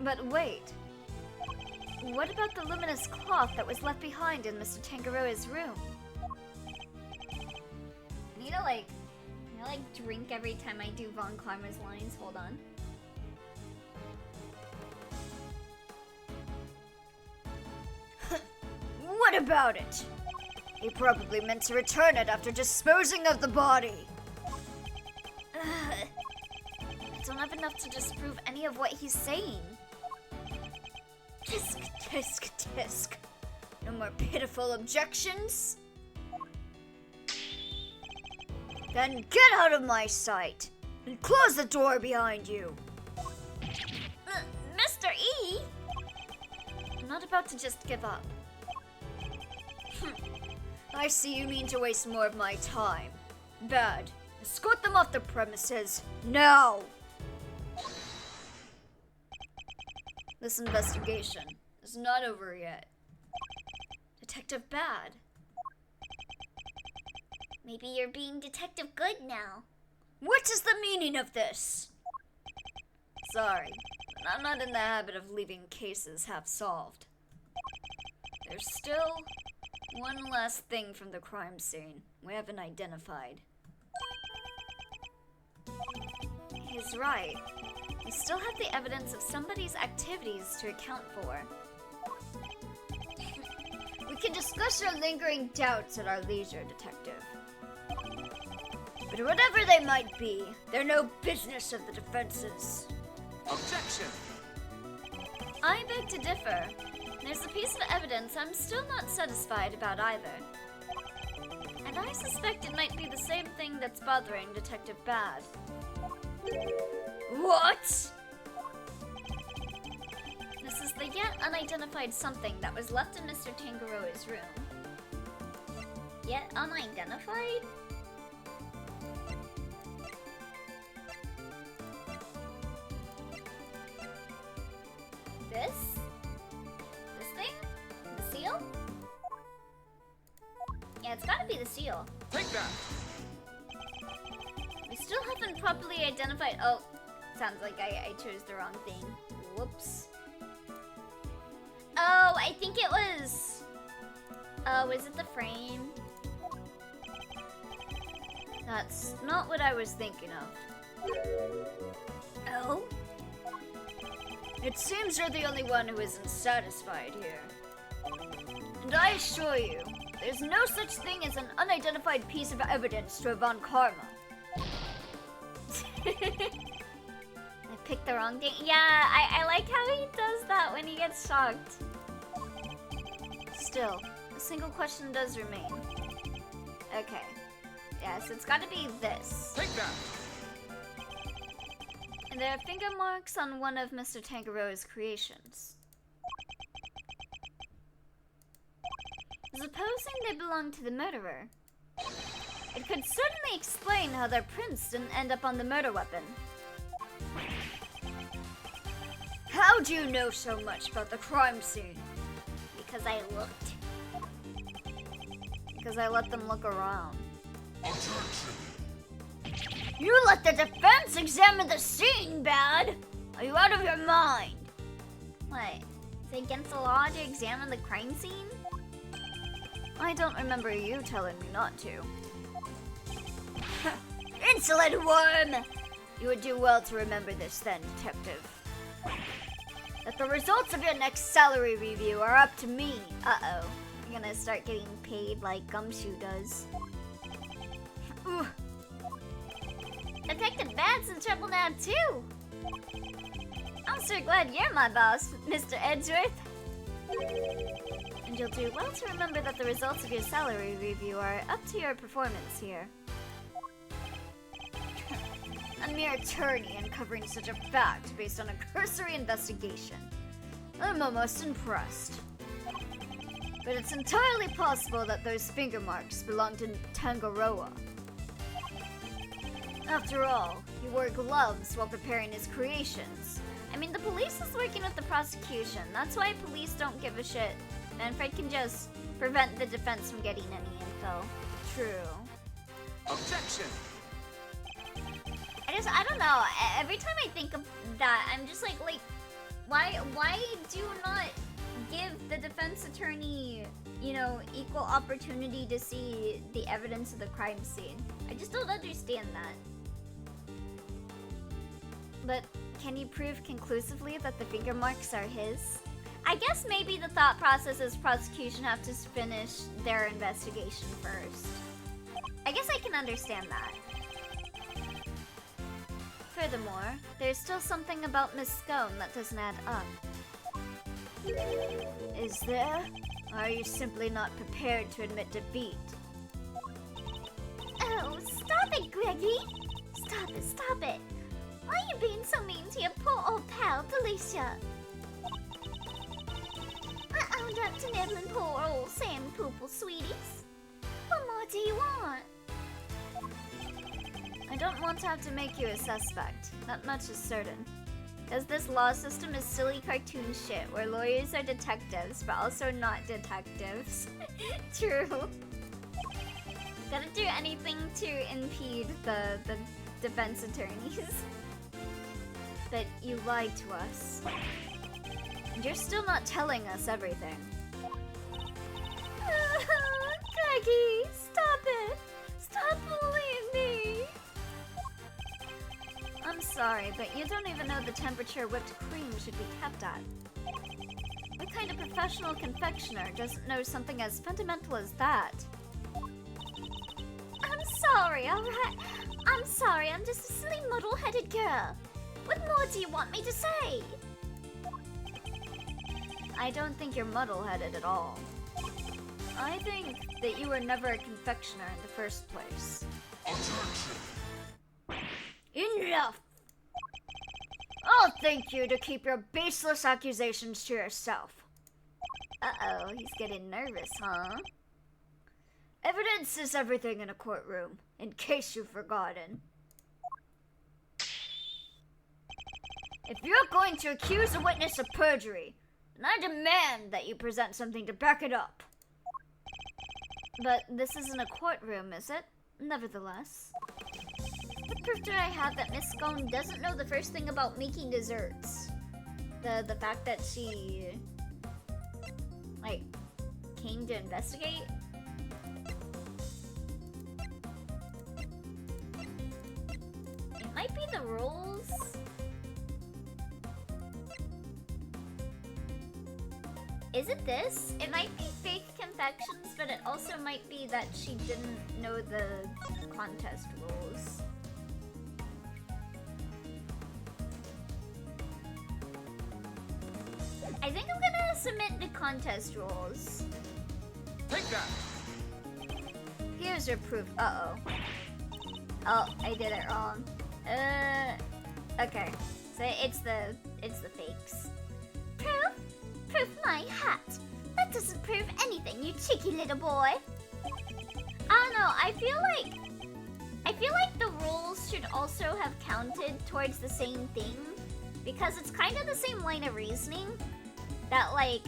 But wait. What about the luminous cloth that was left behind in Mr. Tangaroa's room? I need to like drink every time I do Von Karma's lines. Hold on. What about it? He probably meant to return it after disposing of the body. I don't have enough to disprove any of what he's saying. Tisk, tisk, tisk. No more pitiful objections? Then get out of my sight and close the door behind you. Mr. E? I'm not about to just give up. I see you mean to waste more of my time. Bad. Escort them off the premises, now! This investigation is not over yet. Detective Bad. Maybe you're being Detective Good now. What is the meaning of this? Sorry, but I'm not in the habit of leaving cases half solved. There's still one last thing from the crime scene we haven't identified. He's right. We still have the evidence of somebody's activities to account for. We can discuss your lingering doubts at our leisure, Detective. But whatever they might be, they're no business of the defense's. Objection! I beg to differ. There's a piece of evidence I'm still not satisfied about either. And I suspect it might be the same thing that's bothering Detective Bad. What? This is the yet unidentified something that was left in Mr. Tangaroa's room. Yet unidentified? This? This thing? The seal? Yeah, it's gotta be the seal. Take that! We still haven't properly identified. Oh, sounds like I chose the wrong thing. Whoops. Oh, I think it was. Was it the frame? That's not what I was thinking of. Oh? It seems you're the only one who isn't satisfied here. And I assure you, there's no such thing as an unidentified piece of evidence to Von Karma. I picked the wrong thing. Yeah, I like how he does that when he gets shocked. Still, a single question does remain. Okay. Yes, it's gotta be this. Take that! And there are finger marks on one of Mr. Tangaroa's creations. Supposing they belong to the murderer, it could certainly explain how their prints didn't end up on the murder weapon. How do you know so much about the crime scene? Because I looked. Because I let them look around. You let the defense examine the scene, Bad! Are you out of your mind? What? Is it against the law to examine the crime scene? I don't remember you telling me not to. Insolent worm! You would do well to remember this then, Detective. That the results of your next salary review are up to me. Uh-oh. I'm gonna start getting paid like Gumshoe does. Ooh. Detective Bad's in trouble now, too! I'm so glad you're my boss, Mr. Edgeworth. And you'll do well to remember that the results of your salary review are up to your performance here. A mere attorney uncovering such a fact based on a cursory investigation. I'm almost impressed. But it's entirely possible that those finger marks belong to Tangaroa. After all, he wore gloves while preparing his creations. I mean, the police is working with the prosecution. That's why police don't give a shit. Manfred can just prevent the defense from getting any info. True. Objection! I don't know. Every time I think of that, I'm just like, why do you not give the defense attorney, you know, equal opportunity to see the evidence of the crime scene? I just don't understand that. But can you prove conclusively that the finger marks are his? I guess maybe the thought process is prosecution have to finish their investigation first. I guess I can understand that. Furthermore, there's still something about Miss Scone that doesn't add up. Is there? Or are you simply not prepared to admit defeat? Oh, stop it, Greggy! Stop it! Why are you being so mean to your poor old pal, Felicia? I owned up to nibbling poor old Sam Poople, sweeties. What more do you want? I don't want to have to make you a suspect. That much is certain. Because this law system is silly cartoon shit where lawyers are detectives, but also not detectives. True. Gotta do anything to impede the defense attorneys. But you lied to us. And you're still not telling us everything. Greggy, stop it! Stop bullying me! I'm sorry, but you don't even know the temperature whipped cream should be kept at. What kind of professional confectioner doesn't know something as fundamental as that? I'm sorry, alright? I'm sorry, I'm just a silly muddle-headed girl. What more do you want me to say? I don't think you're muddle-headed at all. I think that you were never a confectioner in the first place. Enough! I'll thank you to keep your baseless accusations to yourself. Uh-oh, he's getting nervous, huh? Evidence is everything in a courtroom, in case you've forgotten. If you're going to accuse a witness of perjury, then I demand that you present something to back it up. But this isn't a courtroom, is it? Nevertheless. What proof do I have that Miss Scone doesn't know the first thing about making desserts? The fact that she, like, came to investigate? It might be the rules. Is it this? It might be fake confections, but it also might be that she didn't know the contest rules. I think I'm gonna submit the contest rules. Take that! Here's your proof. Uh-oh. Oh, I did it wrong. Okay. So it's the fakes. Proof? Proof my hat. That doesn't prove anything, you cheeky little boy. I don't know, I feel like the rules should also have counted towards the same thing, because it's kind of the same line of reasoning that, like,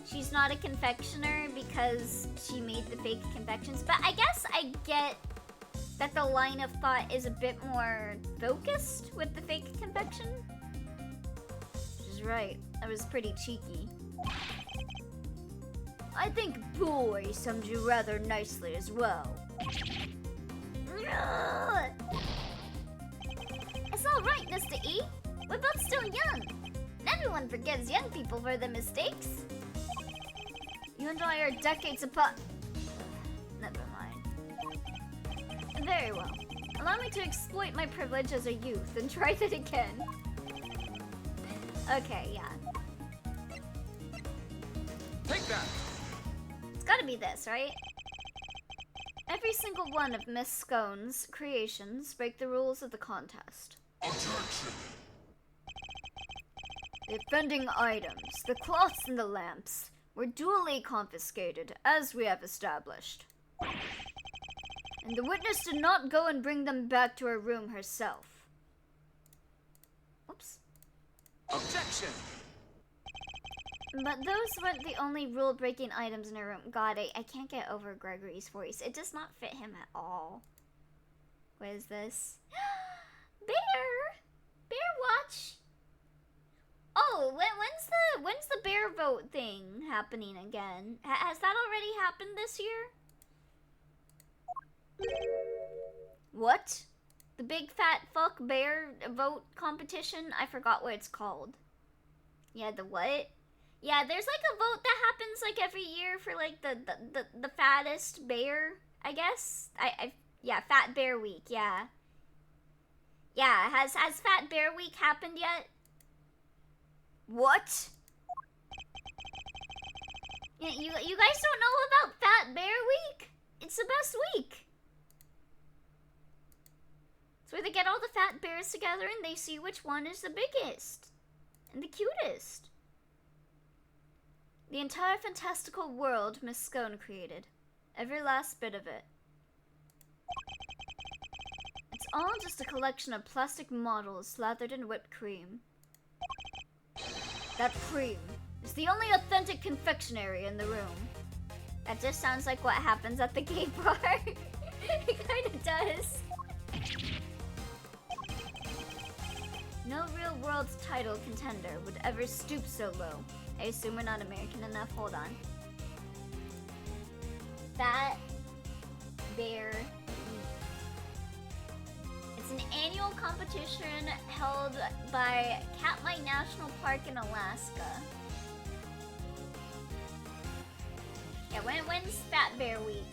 she's not a confectioner because she made the fake confections. But I guess I get that the line of thought is a bit more focused with the fake confection. Which is right, that was pretty cheeky. I think boy sums you rather nicely as well. It's alright, Mr. E. We're both still young. Everyone forgives young people for their mistakes. You and I are decades apart. Never mind. Very well. Allow me to exploit my privilege as a youth and try that again. Okay, yeah. Take that! It's gotta be this, right? Every single one of Miss Scone's creations break the rules of the contest. Objection! The offending items, the cloths and the lamps, were duly confiscated, as we have established. And the witness did not go and bring them back to her room herself. Oops. Objection! But those weren't the only rule-breaking items in her room. God, I can't get over Gregory's voice. It does not fit him at all. What is this? Bear! Bear watch! Oh, when's the bear vote thing happening again? Has that already happened this year? What? The big fat fuck bear vote competition? I forgot what it's called. Yeah, the what? Yeah, there's like a vote that happens like every year for like the fattest bear, I guess. Yeah, Fat Bear Week, yeah. Yeah, has Fat Bear Week happened yet? What? Yeah, you guys don't know about Fat Bear Week? It's the best week. It's where they get all the fat bears together and they see which one is the biggest and the cutest. The entire fantastical world Miss Scone created. Every last bit of it. It's all just a collection of plastic models slathered in whipped cream. That cream is the only authentic confectionery in the room. That just sounds like what happens at the gay bar. It kinda does. No real world title contender would ever stoop so low. I assume we're not American enough. Hold on. Fat Bear Week. It's an annual competition held by Katmai National Park in Alaska. Yeah, when's Fat Bear Week?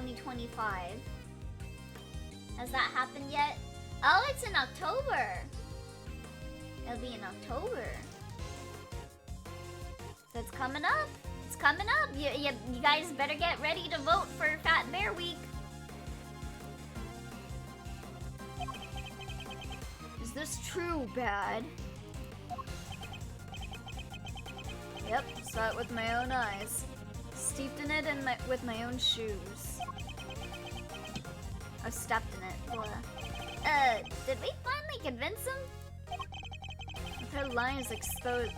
2025. Has that happened yet? Oh, it's in October. It'll be in October. So it's coming up. It's coming up. You guys better get ready to vote for Fat Bear Week. Is this true bad? Yep, saw it with my own eyes. Steeped in it and with my own shoes. I stepped in it. Blah. Did we finally convince him? With her lies exposed,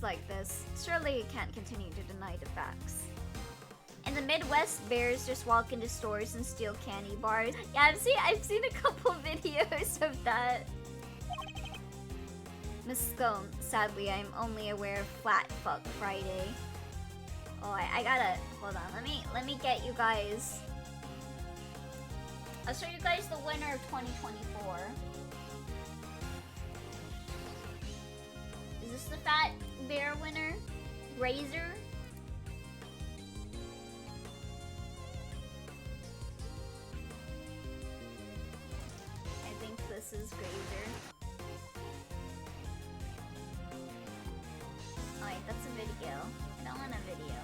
like this, surely he can't continue to deny the facts. In the Midwest, bears just walk into stores and steal candy bars. Yeah, I've seen a couple videos of that. Miss Scone, sadly, I'm only aware of Flat Fuck Friday. Oh, I gotta hold on. Let me get you guys. I'll show you guys the winner of 2024. Is this the Fat Bear winner? Razor? I think this is Grazer. Oh wait, that's a video. I don't want a video.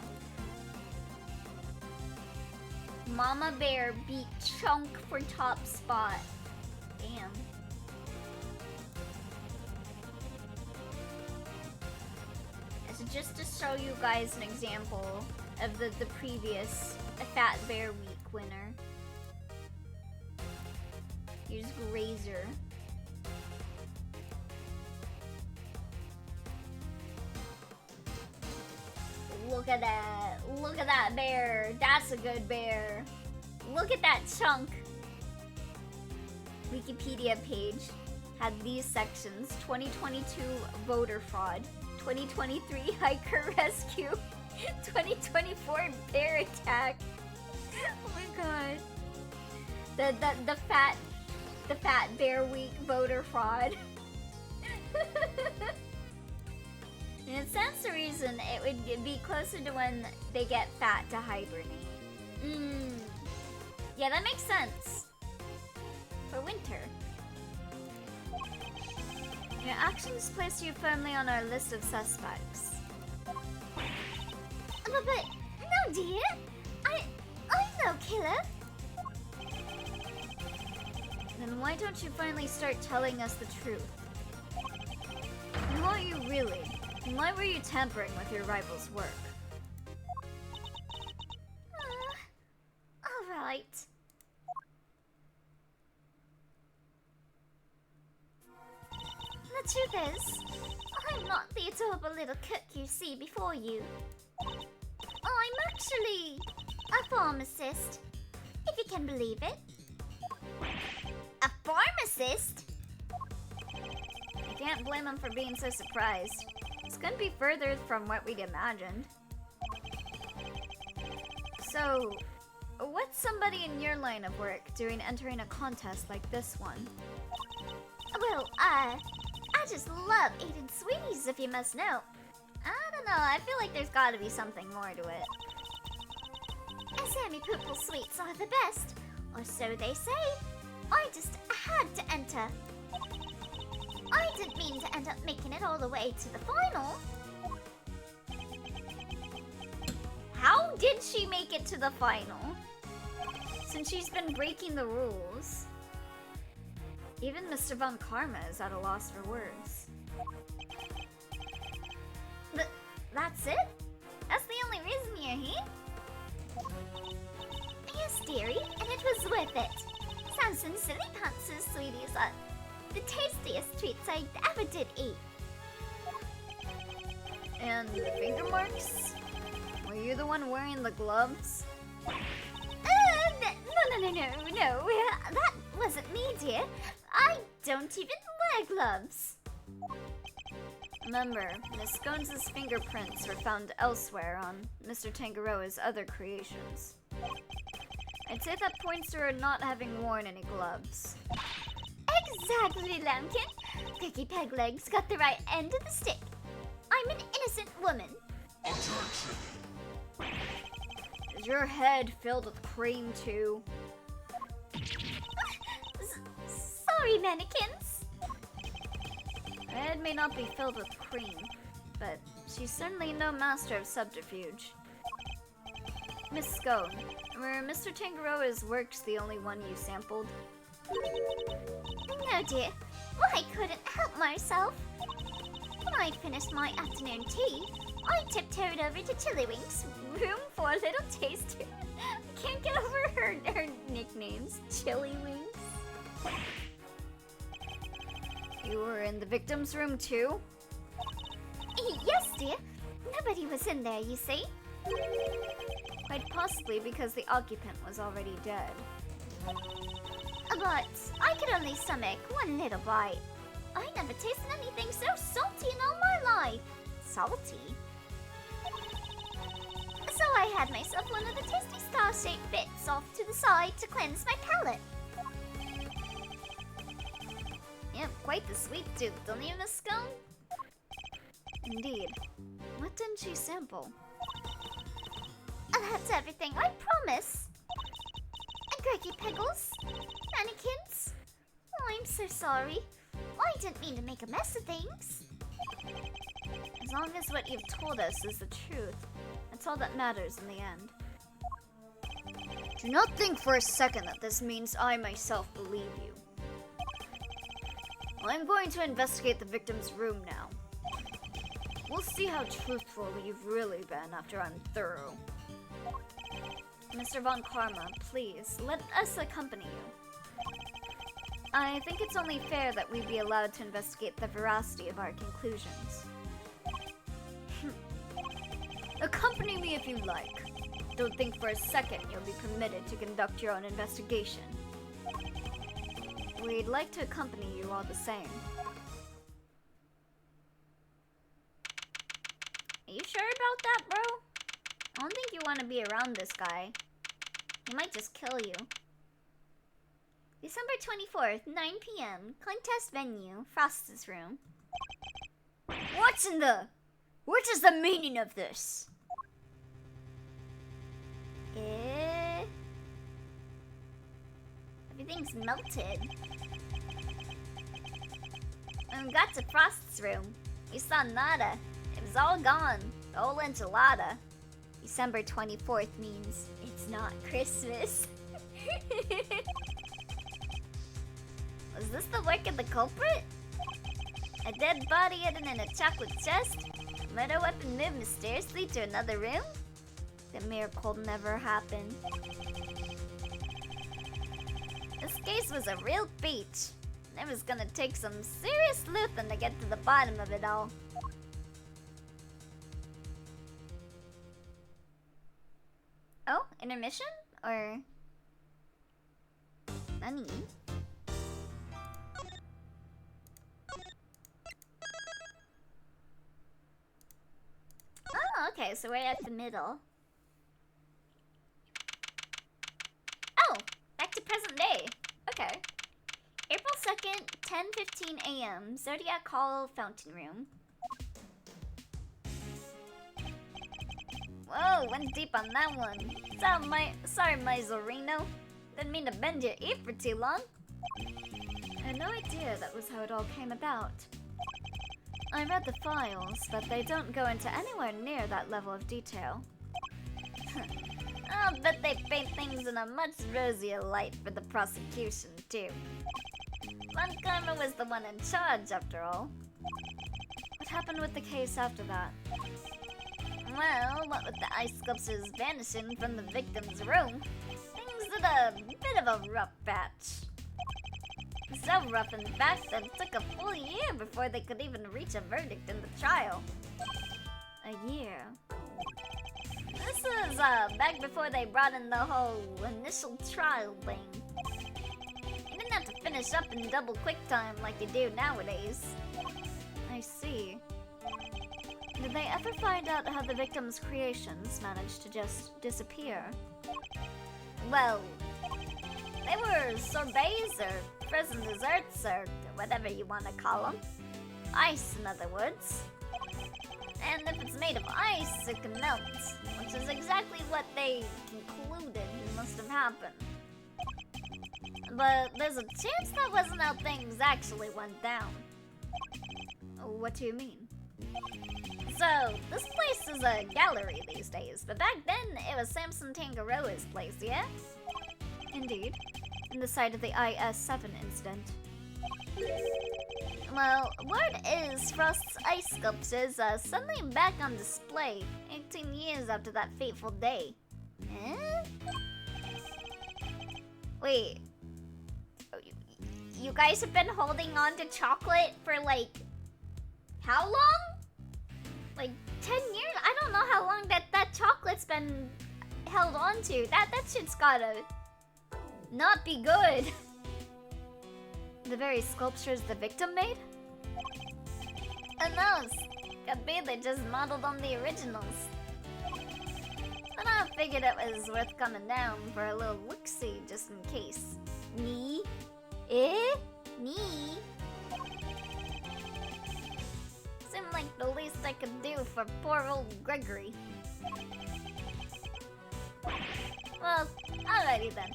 Mama Bear beat Chunk for top spot. Damn. So just to show you guys an example of the previous Fat Bear Week winner. Here's Grazer. Look at that. Look at that bear. That's a good bear. Look at that Chunk. Wikipedia page had these sections. 2022 voter fraud. 2023 hiker rescue. 2024 bear attack. Oh my god. The Fat Bear Week voter fraud. And it stands to reason it would be closer to when they get fat to hibernate. Yeah, that makes sense. For winter. Your actions place you firmly on our list of suspects. But no, dear. I'm no killer. Then why don't you finally start telling us the truth? Who are you really? And why were you tampering with your rival's work? Alright. The truth is, I'm not the adorable little cook you see before you. I'm actually a pharmacist, if you can believe it. A pharmacist? I can't blame him for being so surprised. It's gonna be further from what we'd imagined. So, what's somebody in your line of work doing entering a contest like this one? Well, I just love eating sweeties, if you must know. I don't know, I feel like there's gotta be something more to it. Sammy Poople sweets are the best, or so they say. I just had to enter. I didn't mean to end up making it all the way to the final. How did she make it to the final? Since she's been breaking the rules. Even Mr. Von Karma is at a loss for words. That's it? That's the only reason you're here? Yes, dearie, and it was worth it. Samson Silly Pants' sweeties are the tastiest treats I ever did eat. And the finger marks? Were you the one wearing the gloves? No. That wasn't me, dear. I don't even wear gloves. Remember, Miss Scones' fingerprints were found elsewhere on Mr. Tangaroa's other creations. I'd say that points to her not having worn any gloves. Exactly, Lambkin. Piggy Peg Legs got the right end of the stick. I'm an innocent woman. Objection. Is your head filled with cream too? Sorry, mannequins. Her head may not be filled with cream, but she's certainly no master of subterfuge. Miss Scone, were Mr. Tangaroa's works the only one you sampled? No, dear. Well, I couldn't help myself. When I finished my afternoon tea, I tiptoed over to Chillywinks' room for a little taster. I can't get over her nicknames. Chillywinks. You were in the victim's room too? Yes, dear. Nobody was in there, you see. Quite possibly because the occupant was already dead. But I could only stomach one little bite. I never tasted anything so salty in all my life. Salty? So I had myself one of the tasty star-shaped bits off to the side to cleanse my palate. Yep, quite the sweet tooth, don't you, Miss Scone? Indeed. What didn't she sample? That's everything, I promise. Greggy Pickles, mannequins. Oh, I'm so sorry. I didn't mean to make a mess of things. As long as what you've told us is the truth, that's all that matters in the end. Do not think for a second that this means I myself believe you. I'm going to investigate the victim's room now. We'll see how truthful you've really been after I'm thorough. Mr. Von Karma, please, let us accompany you. I think it's only fair that we be allowed to investigate the veracity of our conclusions. Accompany me if you like. Don't think for a second you'll be permitted to conduct your own investigation. We'd like to accompany you all the same. Are you sure about that, bro? I don't think you want to be around this guy. He might just kill you. December 24th, 9 p.m. Contest venue, Frost's room. What's in the... What is the meaning of this? Everything's melted. When we got to Frost's room, we saw nada. It was all gone. The whole enchilada. December 24th means it's not Christmas. Was this the work of the culprit? A dead body hidden in a chocolate chest? Murder weapon moved mysteriously to another room? The miracle never happened. This case was a real peach. It was gonna take some serious sleuthing to get to the bottom of it all. Oh, intermission? Or... Nani? Oh, okay, so we're at the middle. Oh, back to present day. Okay. April 2nd, 10:15 a.m. Zodiac Hall Fountain Room. Whoa, went deep on that one. Sorry, my Zorino. Didn't mean to bend your ear for too long. I had no idea that was how it all came about. I read the files, but they don't go into anywhere near that level of detail. I'll bet they paint things in a much rosier light for the prosecution, too. Von Karma was the one in charge, after all. What happened with the case after that? Well, what with the ice sculptures vanishing from the victim's room, things did a bit of a rough patch. So rough, in fact, that it took a full year before they could even reach a verdict in the trial. A year? This was back before they brought in the whole initial trial thing. You didn't have to finish up in double quick time like you do nowadays. I see. Did they ever find out how the victim's creations managed to just disappear? Well, they were sorbets or frozen desserts or whatever you want to call them. Ice, in other words. And if it's made of ice, it can melt, which is exactly what they concluded must have happened. But there's a chance that wasn't how things actually went down. What do you mean? So, this place is a gallery these days, but back then it was Samson Tangaroa's place, yeah? Indeed. In the site of the IS-7 incident. Well, word is Frost's ice sculptures are suddenly back on display 18 years after that fateful day. Eh? Wait. You guys have been holding on to chocolate for like... how long? Like 10 years? I don't know how long that chocolate's been held on to. That shit's gotta not be good. The very sculptures the victim made? Who knows? Could be they just modeled on the originals. But I figured it was worth coming down for a little look-see just in case. Me? Me? Seemed like the least I could do for poor old Gregory. Well, alrighty then.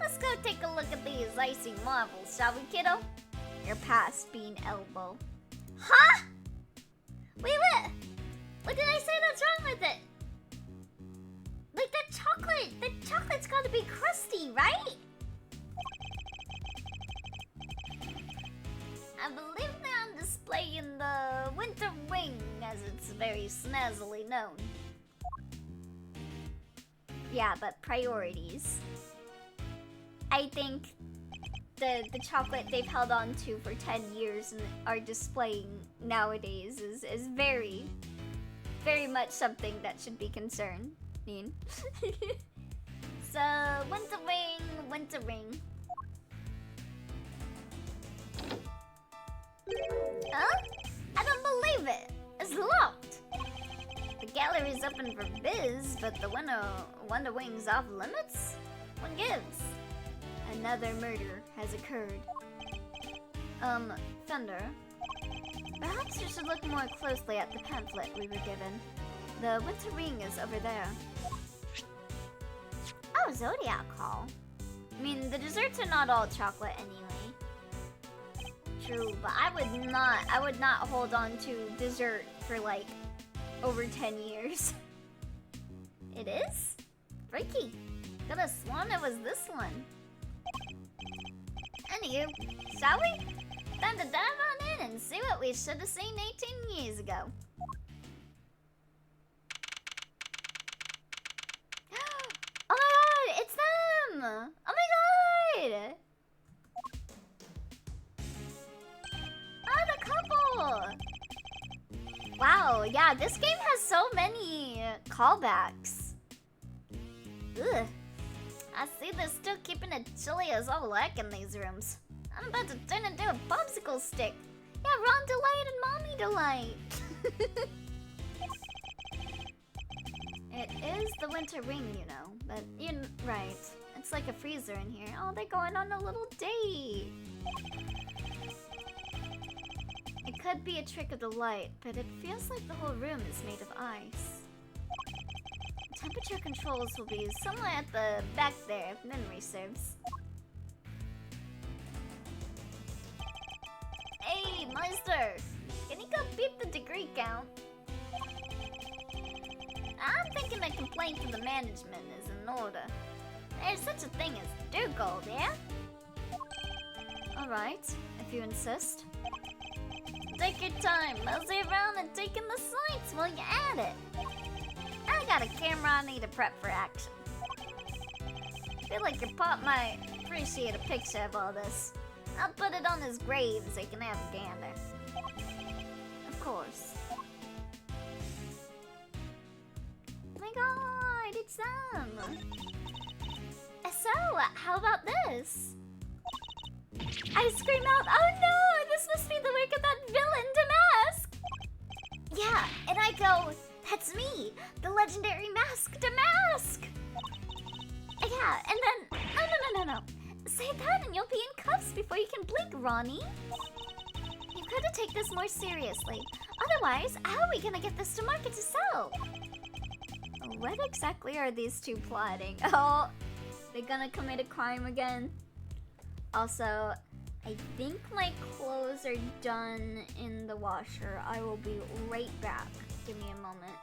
Let's go take a look at these icy marbles, shall we, kiddo? You're past being elbow. Huh? Wait, what? What did I say that's wrong with it? Like that chocolate's gotta be crusty, right? I believe they're on display in the Winter Wing, as it's very snazzily known. Yeah, but priorities. I think the chocolate they've held on to for 10 years and are displaying nowadays is very, very much something that should be concerning. So, Winter Wing. Huh? I don't believe it. It's locked. The gallery's open for biz, but the Wonder Wing's off limits? What gives? Another murder has occurred. Thunder. Perhaps you should look more closely at the pamphlet we were given. The Winter Ring is over there. Oh, Zodiac Hall. I mean, the desserts are not all chocolate anyway. True, but I would not hold on to dessert for like over 10 years. It is? Freaky. Could have sworn it was this one. Anywho, shall we? Time to dive on in and see what we should have seen 18 years ago. Oh my god, it's them! Oh my god! Oh, the couple! Wow, yeah, this game has so many callbacks. Ugh. I see they're still keeping it chilly as all heck in these rooms. I'm about to turn into a popsicle stick. Yeah, Ron Delight and Mommy Delight. It is the Winter Ring, you know, but right. It's like a freezer in here. Oh, they're going on a little date. It could be a trick of the light, but it feels like the whole room is made of ice. Temperature controls will be Somewhere at the back there, if memory serves. Hey, Meister! Can you go beep the degree count? I'm thinking a complaint to the management is in order. There's such a thing as do-gold, yeah? Alright, if you insist. Take your time, mosey around and take in the sights while you're at it. I got a camera I need to prep for action. Feel like your pop might appreciate a picture of all this. I'll put it on his grave so he can have a gander. Of course. Oh my god, it's them! So, how about this? I scream out, oh no, this must be the work of that villain, Damask! Yeah, and I go, that's me, the legendary mask, Damask! Yeah, and then, no. Say that and you'll be in cuffs before you can blink, Ronnie. You gotta take this more seriously. Otherwise, how are we gonna get this to market to sell? What exactly are these two plotting? Oh, they're gonna commit a crime again. Also, I think my clothes are done in the washer. I will be right back. Give me a moment.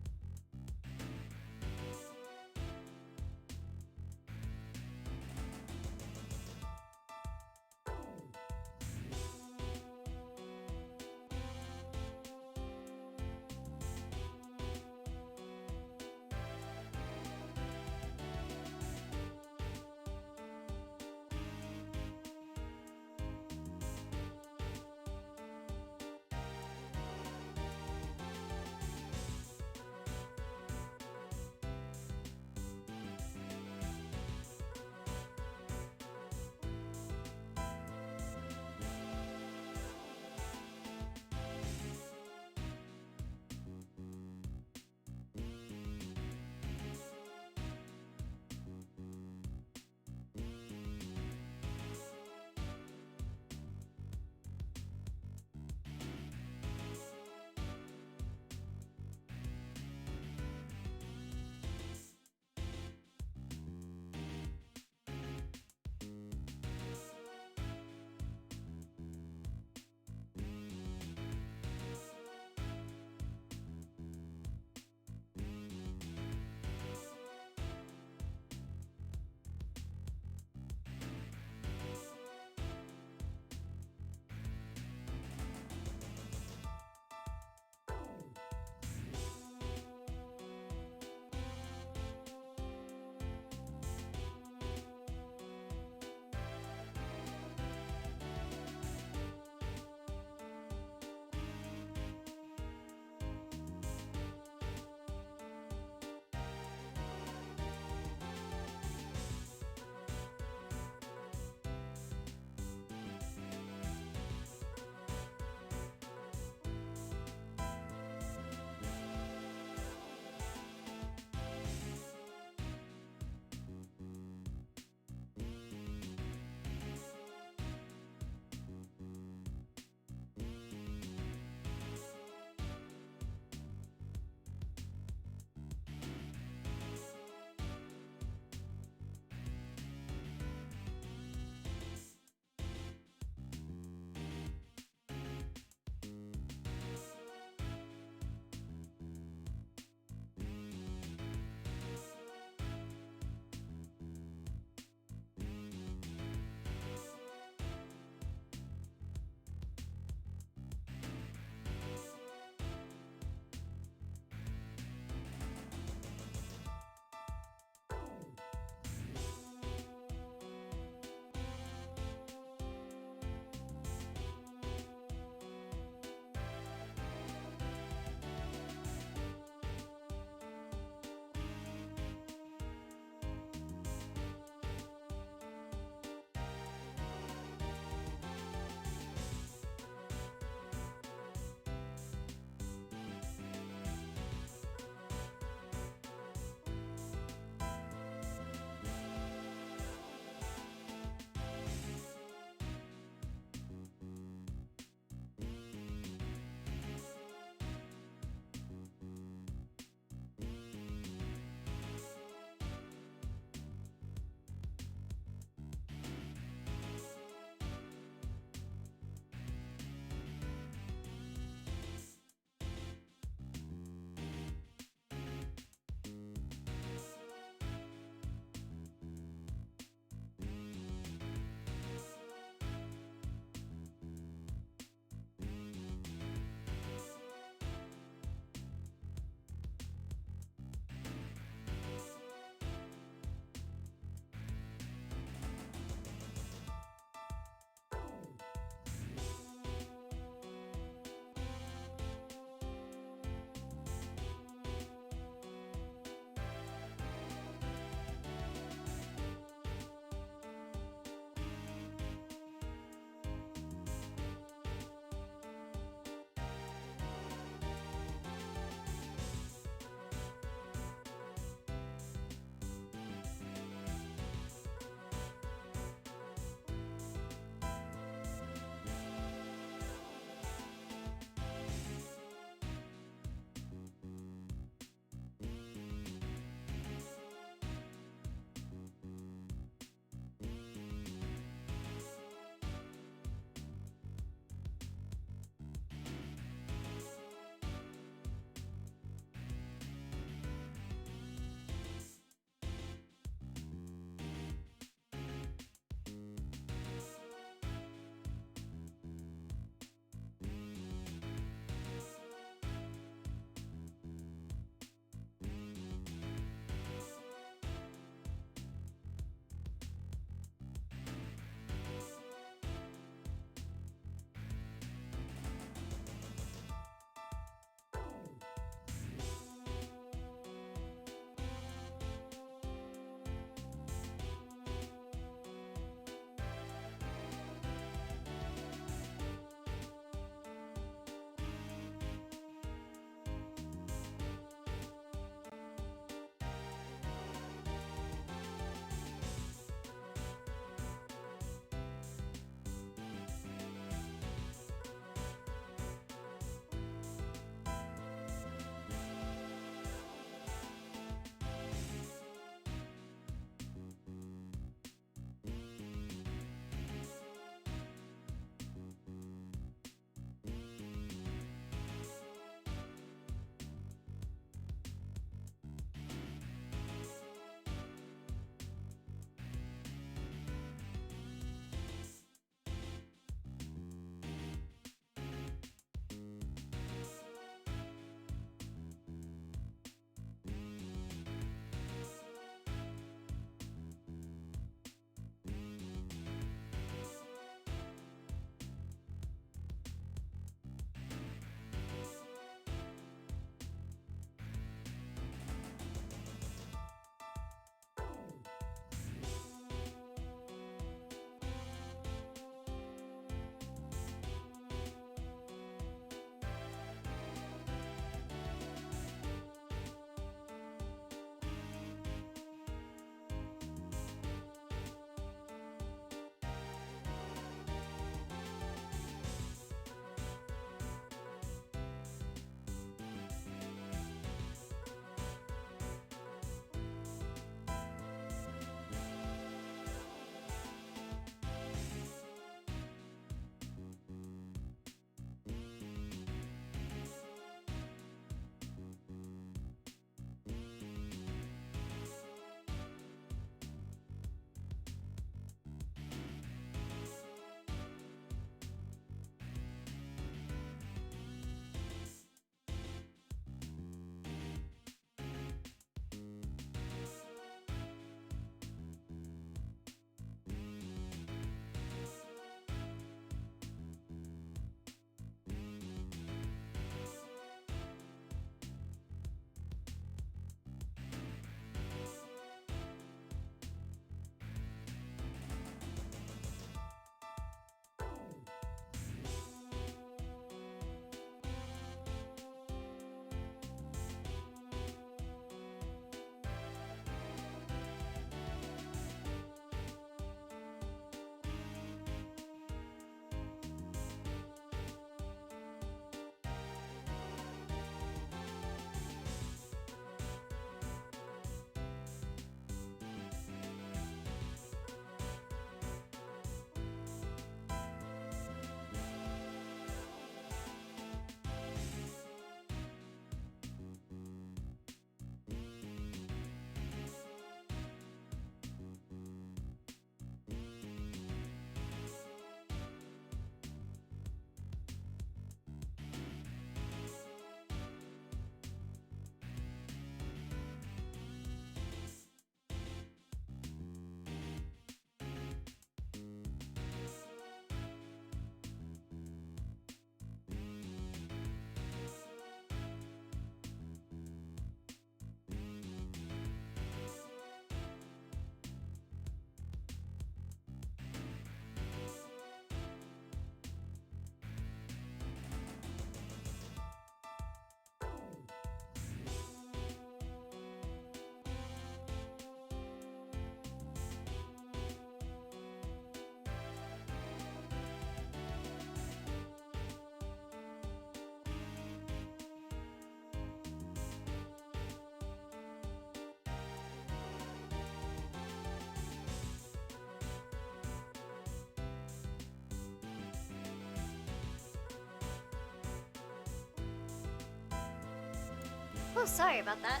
So sorry about that.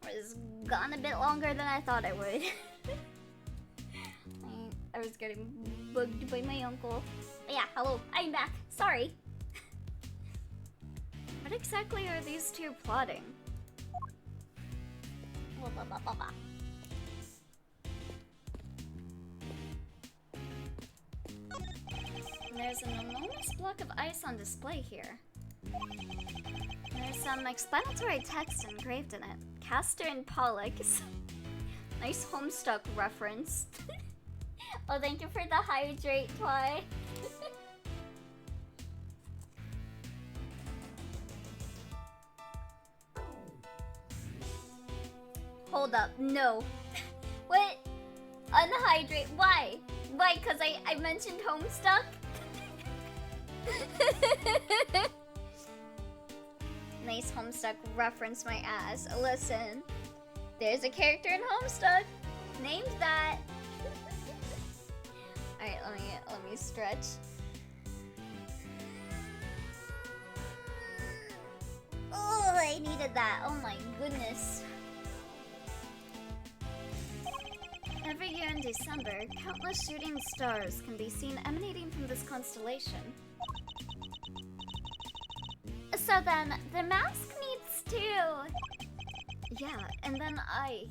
It was gone a bit longer than I thought it would. I was getting bugged by my uncle. Yeah, hello, I'm back. Sorry. What exactly are these two plotting? Blah, blah, blah, blah, blah. There's an enormous block of ice on display here. There's some explanatory text engraved in it. Castor and Pollock. Nice Homestuck reference. Oh, thank you for the hydrate, Twy. Hold up, no. What? Unhydrate? Why? Why? Because I mentioned Homestuck? Nice Homestuck reference my ass. Listen, there's a character in Homestuck named that. Alright, let me stretch. Oh, I needed that. Oh my goodness. Every year in December, countless shooting stars can be seen emanating from this constellation. So then, the mask needs to... Yeah, and then I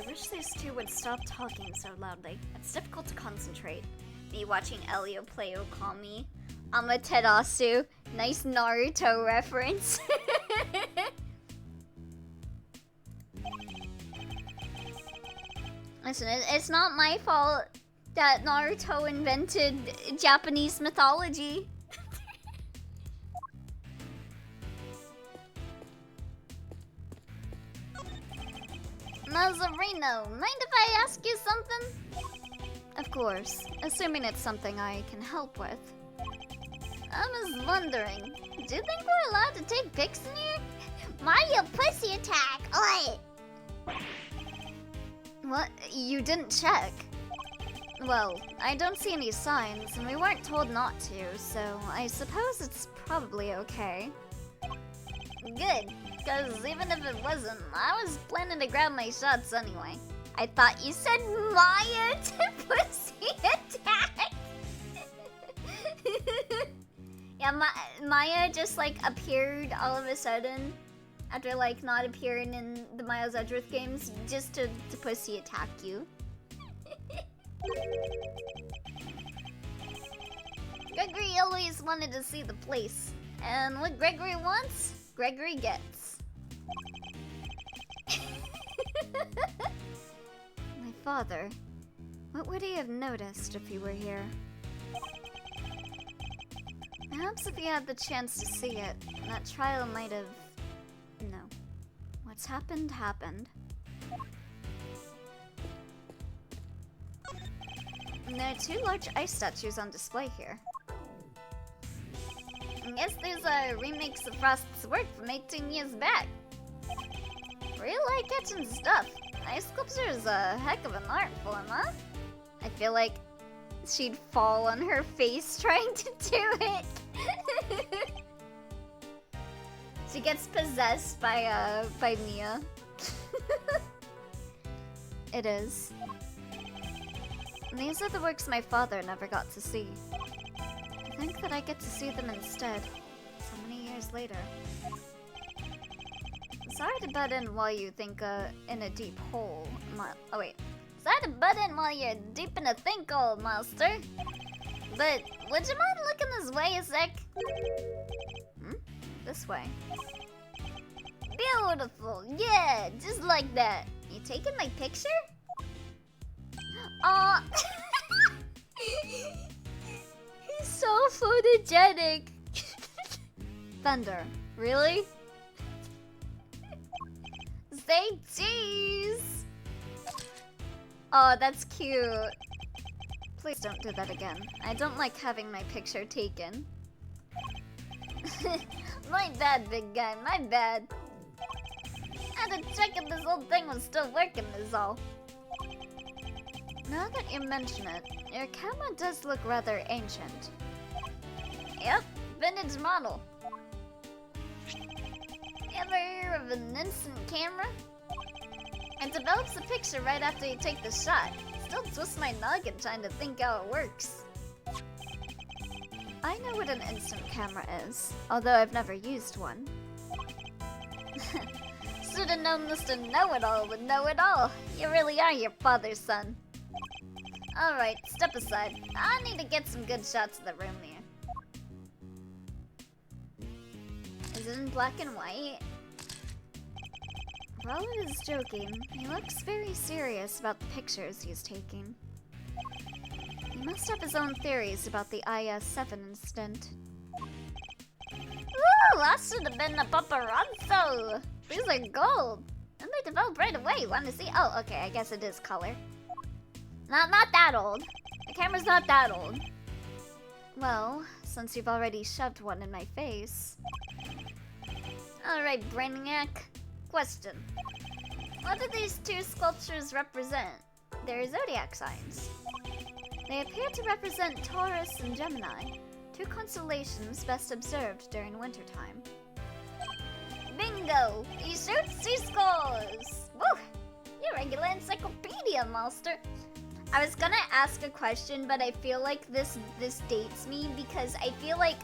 wish these two would stop talking so loudly. It's difficult to concentrate. Me watching Elio play Okami. Amaterasu. Nice Naruto reference. Listen, it's not my fault that Naruto invented Japanese mythology. Nazareno, mind if I ask you something? Of course, assuming it's something I can help with. I was wondering, do you think we're allowed to take pics in here? Mario pussy attack! Oi! What? You didn't check? Well, I don't see any signs, and we weren't told not to, so I suppose it's probably okay. Good, because even if it wasn't, I was planning to grab my shots anyway. I thought you said Maya to pussy attack! Yeah, Maya just like appeared all of a sudden after like not appearing in the Miles Edgeworth games just to pussy attack you. Gregory always wanted to see the place, and what Gregory wants, Gregory gets. My father, what would he have noticed if he were here? Perhaps if he had the chance to see it, that trial might have... No. What's happened, happened. And there are two large ice statues on display here. I guess these are remakes of Frost's work from 18 years back. Really like catching stuff. Ice sculpture is a heck of an art form, huh? I feel like she'd fall on her face trying to do it. She gets possessed by Mia. It is. And these are the works my father never got to see. I think that I get to see them instead, so many years later. Sorry to butt in while you think in a deep hole, oh wait. Sorry to butt in while you're deep in a think hole, master. But would you mind looking this way a sec? This way. Beautiful, yeah, just like that. You taking my picture? Aw. He's so photogenic. Thunder, really? Say cheese. Oh, that's cute. Please don't do that again. I don't like having my picture taken. My bad, big guy, my bad. I had to check if this whole thing was still working is all. Now that you mention it, your camera does look rather ancient. Yep, vintage model. Ever hear of an instant camera? It develops the picture right after you take the shot. Still twist my noggin trying to think how it works. I know what an instant camera is, although I've never used one. Should've known Mr. Know-It-All would know it all. You really are your father's son. Alright, step aside. I need to get some good shots of the room here. Is it in black and white? Roland is joking. He looks very serious about the pictures he's taking. He must have his own theories about the IS-7 incident. Ooh, that should have been a paparazzo! These are gold! And they developed right away. Want to see? Oh, okay, I guess it is color. Not that old. The camera's not that old. Well, since you've already shoved one in my face. Alright, Brainiac. Question. What do these two sculptures represent? They're zodiac signs. They appear to represent Taurus and Gemini, two constellations best observed during wintertime. Bingo! He shoots, he scores! Woo! You're a regular encyclopedia, master. I was gonna ask a question, but I feel like this dates me because I feel like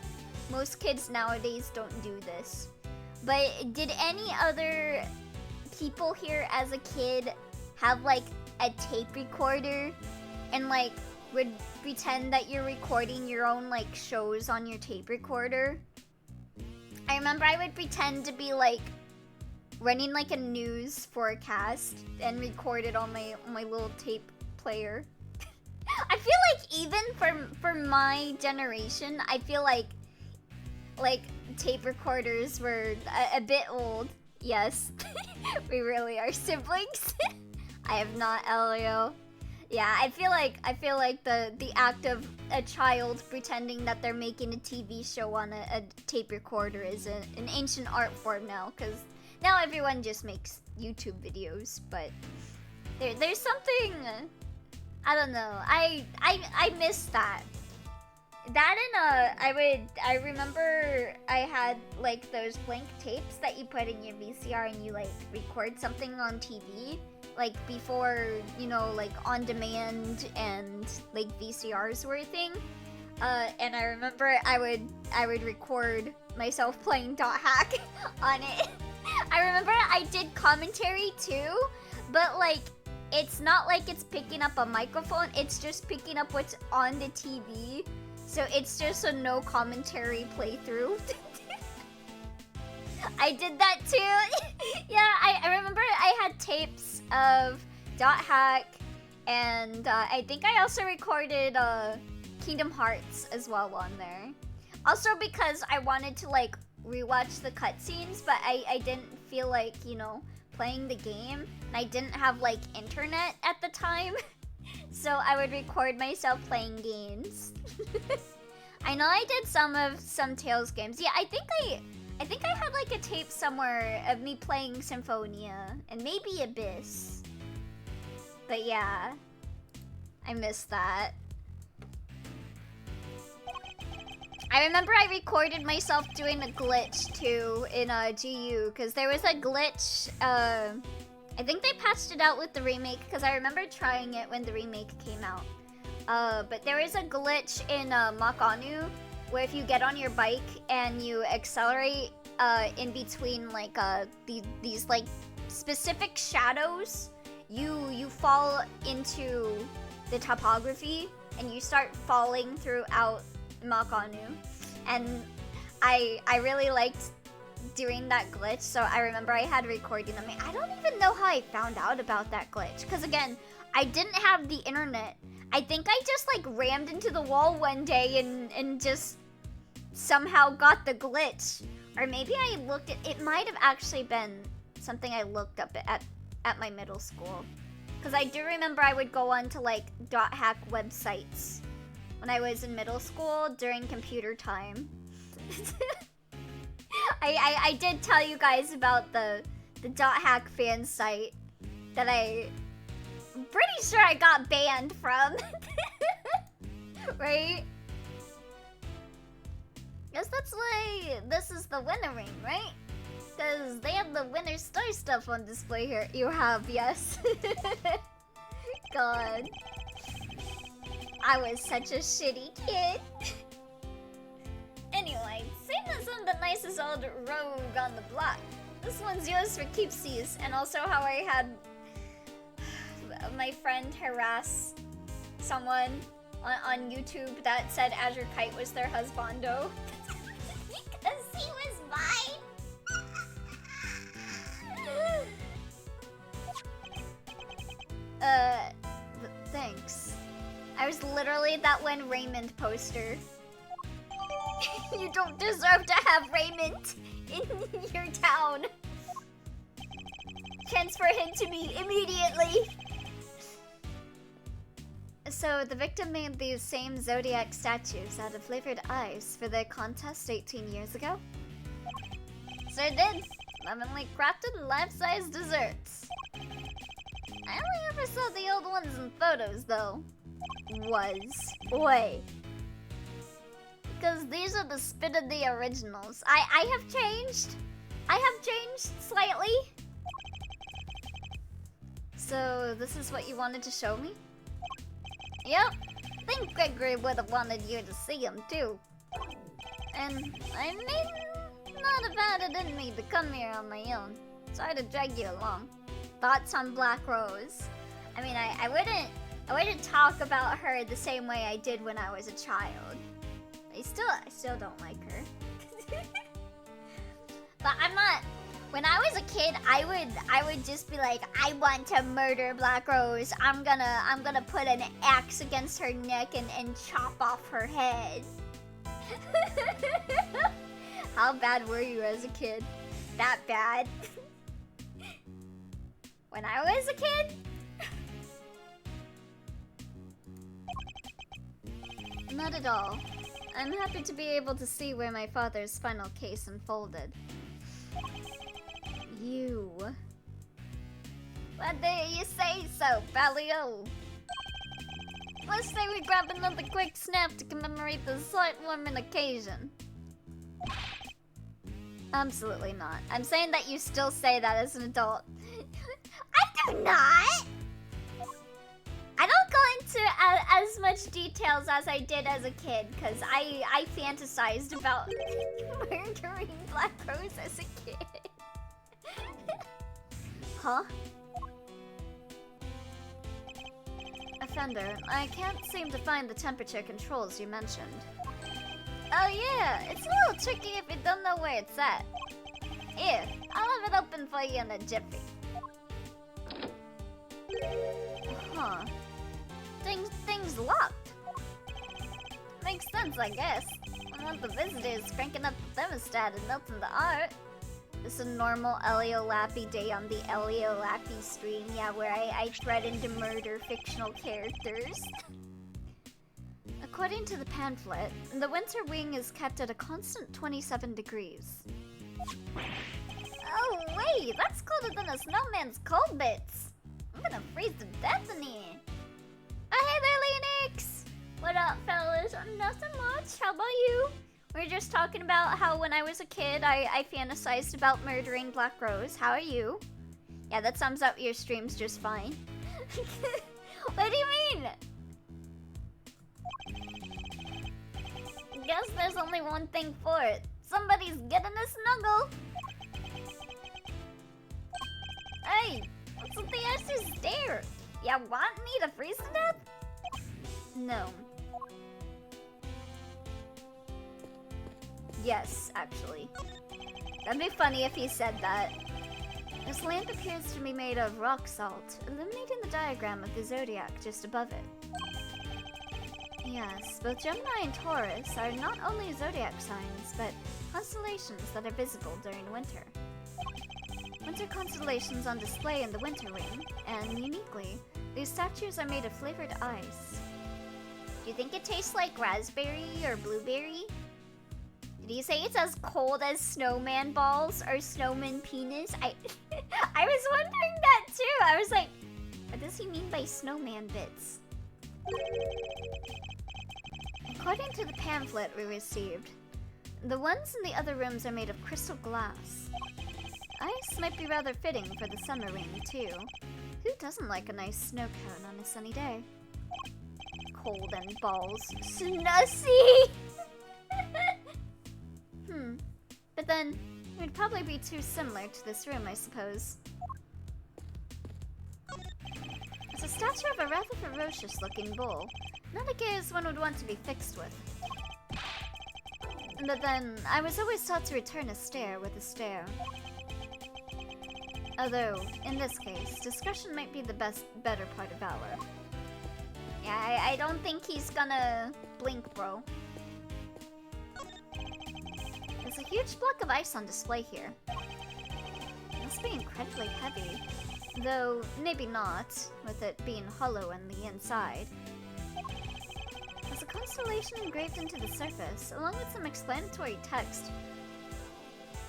most kids nowadays don't do this. But did any other people here as a kid have like a tape recorder and like would pretend that you're recording your own like shows on your tape recorder? I remember I would pretend to be like running like a news forecast and record it on my little tape player. I feel like even for my generation, I feel like tape recorders were a bit old. Yes, we really are siblings. I have not, Elio. Yeah, I feel like the act of a child pretending that they're making a TV show on a tape recorder is an ancient art form now, because now everyone just makes YouTube videos. But there's something, I don't know. I miss that. That and I remember I had like those blank tapes that you put in your VCR and you like record something on TV, like before, you know, like on demand and like VCRs were a thing. And I remember I would record myself playing Dot Hack on it. I remember I did commentary too, but like it's not like it's picking up a microphone, it's just picking up what's on the TV. So it's just a no commentary playthrough. I did that too. Yeah, I remember I had tapes of Dot Hack, and I think I also recorded Kingdom Hearts as well on there. Also because I wanted to like rewatch the cutscenes, but I didn't feel like, you know, playing the game, and I didn't have like internet at the time. So I would record myself playing games. I know I did some Tales games. Yeah, I think I had like a tape somewhere of me playing Symphonia and maybe Abyss. But yeah, I missed that. I remember I recorded myself doing a glitch too in GU, because there was a glitch. I think they patched it out with the remake, because I remember trying it when the remake came out. But there is a glitch in Makanu where if you get on your bike and you accelerate in between like these like specific shadows, you fall into the topography and you start falling throughout Makanu. And I really liked doing that glitch, so I remember I had recording them. I don't even know how I found out about that glitch, because again, I didn't have the internet. I think I just like rammed into the wall one day and just somehow got the glitch. Or maybe I looked at it, might have actually been something I looked up at my middle school. Because I do remember I would go on to like Dot Hack websites when I was in middle school during computer time. I did tell you guys about the Dot Hack fan site that I'm pretty sure I got banned from. Right? Guess that's why this is the winner ring, right? Because they have the winner star stuff on display here. You have, yes. God. I was such a shitty kid. Anyway, same as I'm the nicest old rogue on the block. This one's yours for keepsies, and also how I had my friend harass someone on YouTube that said Azure Kite was their husbando. Because he was mine! Thanks. I was literally that one Raymond poster. You don't deserve to have Raymond in your town. Transfer him to me immediately. So the victim made these same zodiac statues out of flavored ice for their contest 18 years ago? Sure did. Lovingly crafted life-size desserts. I only ever saw the old ones in photos though. Wait. Because these are the spit of the originals. I have changed. I have changed slightly. So this is what you wanted to show me? Yep. Think Gregory would have wanted you to see him too. And I may not have had it in me to come here on my own. Sorry to drag you along. Thoughts on Black Rose? I mean, I wouldn't talk about her the same way I did when I was a child. I still don't like her. But I'm not. When I was a kid, I would just be like, I want to murder Black Rose. I'm gonna put an axe against her neck and chop off her head. How bad were you as a kid? That bad? When I was a kid? Not at all. I'm happy to be able to see where my father's final case unfolded. You. What do you say so, Balio? Let's say we grab another quick snap to commemorate the slight warming occasion. Absolutely not. I'm saying that you still say that as an adult. I do not! I don't go into as much details as I did as a kid, because I fantasized about murdering Black Rose as a kid. Huh? Offender, I can't seem to find the temperature controls you mentioned. Oh yeah, it's a little tricky if you don't know where it's at. Here, I'll have it open for you in a jiffy. Huh. Thing's locked. Makes sense, I guess. I want the visitors cranking up the thermostat and melting the art. It's a normal Elio Lappy day on the Elio Lappy stream, yeah, where I threaten to murder fictional characters. According to the pamphlet, the winter wing is kept at a constant 27 degrees. Oh wait, that's colder than a snowman's cold bits. I'm gonna freeze to death in here. Oh hey there, Leonix! What up, fellas? Nothing much. How about you? We were just talking about how when I was a kid, I fantasized about murdering Black Rose. How are you? Yeah, that sums up your streams just fine. What do you mean? Guess there's only one thing for it. Somebody's getting a snuggle. Hey, what's with the extra stare? Yeah, want me to freeze to death? No. Yes, actually. That'd be funny if he said that. This lamp appears to be made of rock salt, illuminating the diagram of the zodiac just above it. Yes, both Gemini and Taurus are not only zodiac signs, but constellations that are visible during winter. Winter constellations on display in the winter ring, and uniquely, these statues are made of flavored ice. Do you think it tastes like raspberry or blueberry? Did you say it's as cold as snowman balls or snowman penis? I was wondering that too. I was like, what does he mean by snowman bits? According to the pamphlet we received, The ones in the other rooms are made of crystal glass. Ice might be rather fitting for the summer rain, too. Who doesn't like a nice snow cone on a sunny day? Cold and balls. Snussy! But then, it would probably be too similar to this room, I suppose. It's a statue of a rather ferocious-looking bull. Not a gaze one would want to be fixed with. But then, I was always taught to return a stare with a stare. Although, in this case, discretion might be the better part of valor. Yeah, I don't think he's gonna blink, bro. There's a huge block of ice on display here. It must be incredibly heavy. Though, maybe not, with it being hollow on the inside. There's a constellation engraved into the surface, along with some explanatory text.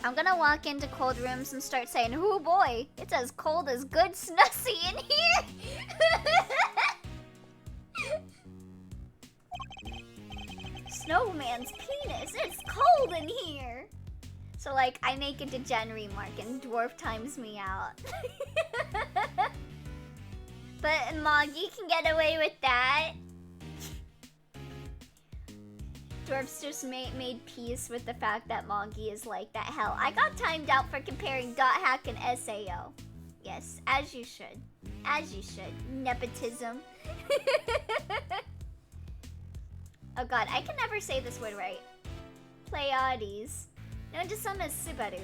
I'm gonna walk into cold rooms and start saying, "Oh boy, it's as cold as good Snussy in here!" Snowman's penis, it's cold in here! So like, I make a degenerate mark and Dwarf times me out. But Moggy can get away with that. Dwarfs just made peace with the fact that Moggy is like that. Hell, I got timed out for comparing Dot Hack and SAO. Yes, as you should. As you should. Nepotism. Oh god, I can never say this word right. Pleiades. Known to some as Subaru.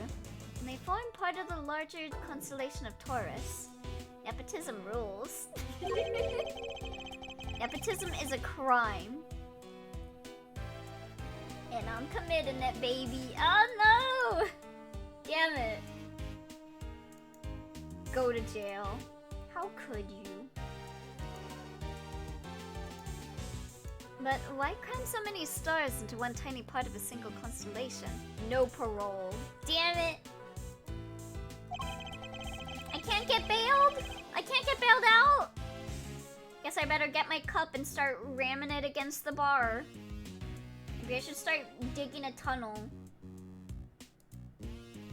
And they form part of the larger constellation of Taurus. Nepotism rules. Nepotism is a crime. And I'm committing it, baby. Oh no! Damn it. Go to jail. How could you? But why cram so many stars into one tiny part of a single constellation? No parole. Damn it. I can't get bailed? I can't get bailed out? Guess I better get my cup and start ramming it against the bar. Maybe I should start digging a tunnel.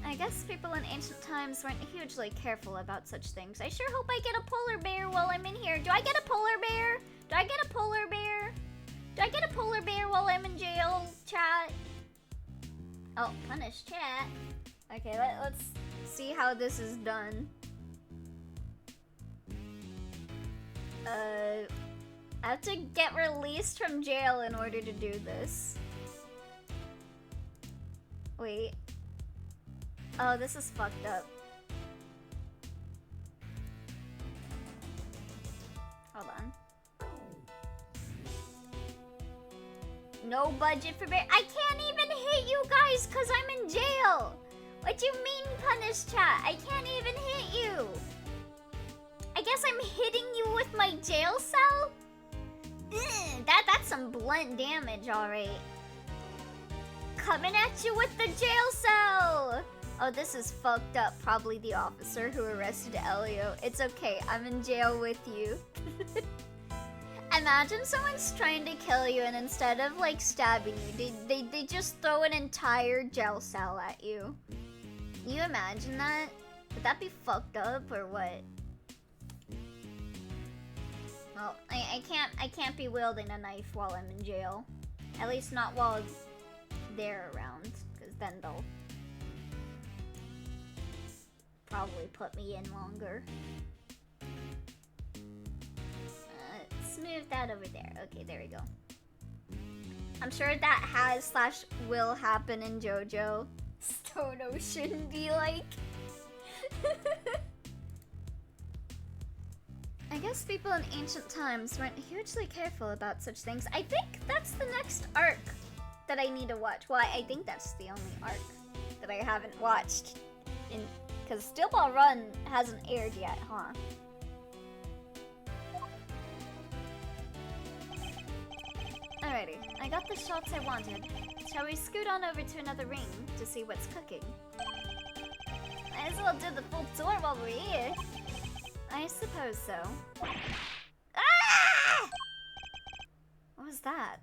I guess people in ancient times weren't hugely careful about such things. I sure hope I get a polar bear while I'm in here. Do I get a polar bear? Do I get a polar bear? Do I get a polar bear while I'm in jail, chat? Oh, punish chat. Okay, let's see how this is done. I have to get released from jail in order to do this. Wait. Oh, this is fucked up. Hold on. No budget for bear. I can't even hit you guys because I'm in jail. What do you mean, punish chat? I can't even hit you. I guess I'm hitting you with my jail cell? That's some blunt damage, alright. Coming at you with the jail cell! Oh, this is fucked up. Probably the officer who arrested Elio. It's okay, I'm in jail with you. Imagine someone's trying to kill you and instead of like stabbing you, they just throw an entire jail cell at you. Can you imagine that? Would that be fucked up or what? Well, I can't be wielding a knife while I'm in jail. At least not while they're around, because then they'll probably put me in longer. Smooth that over there. Okay, there we go. I'm sure that has / will happen in JoJo. Stone Ocean be like. I guess people in ancient times weren't hugely careful about such things. I think that's the next arc that I need to watch. Well, I think that's the only arc that I haven't watched. Because Steel Ball Run hasn't aired yet, huh? Alrighty, I got the shots I wanted. Shall we scoot on over to another ring to see what's cooking? Might as well do the full tour while we're here. I suppose so. Ah! What was that?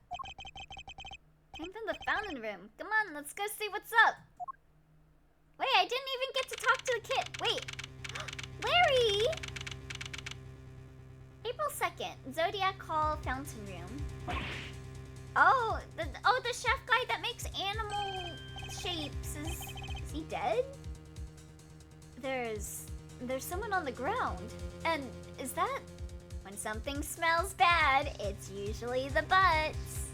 Came from the fountain room. Come on, let's go see what's up. Wait, I didn't even get to talk to the kid. Wait. Larry! April 2nd, Zodiac Hall Fountain Room. Oh, the chef guy that makes animal shapes. Is he dead? There's someone on the ground. And is that... When something smells bad, it's usually the butts.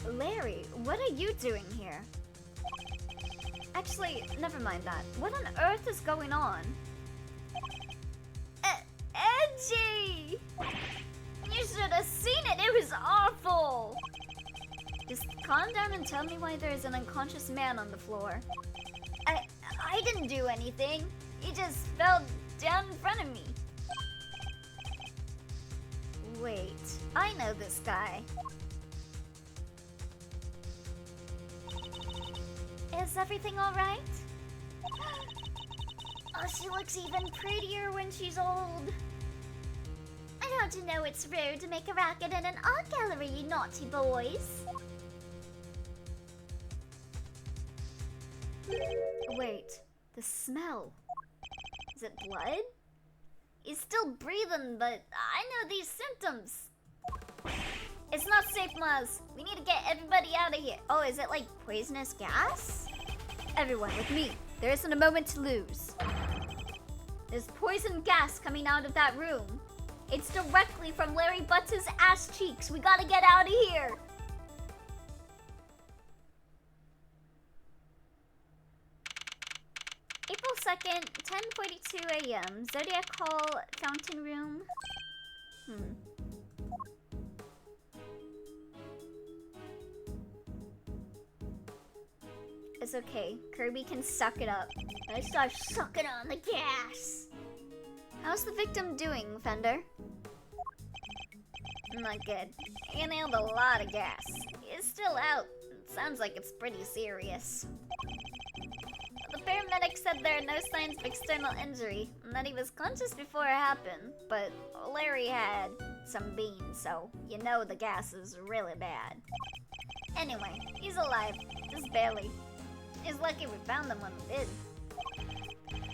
Larry, what are you doing here? Actually, never mind that. What on earth is going on? Edgy! You should have seen it. It was awful. Just calm down and tell me why there is an unconscious man on the floor. I didn't do anything. He just fell down in front of me. Wait, I know this guy. Is everything alright? Oh, she looks even prettier when she's old. Don't you know it's rude to make a racket in an art gallery, you naughty boys? Wait, the smell. Is it blood? He's still breathing, but I know these symptoms. It's not safe, Maz. We need to get everybody out of here. Oh, is it like poisonous gas? Everyone with me. There isn't a moment to lose. There's poison gas coming out of that room. It's directly from Larry Butts' ass cheeks. We gotta get out of here. April 2nd, 10:42 a.m. Zodiac Hall Fountain Room. It's okay. Kirby can suck it up. I start sucking on the gas. How's the victim doing, Fender? Not good. He inhaled a lot of gas. He's still out. It sounds like it's pretty serious. The paramedic said there are no signs of external injury and that he was conscious before it happened, but Larry had some beans, so you know the gas is really bad. Anyway, he's alive. Just barely. He's lucky we found him when we did.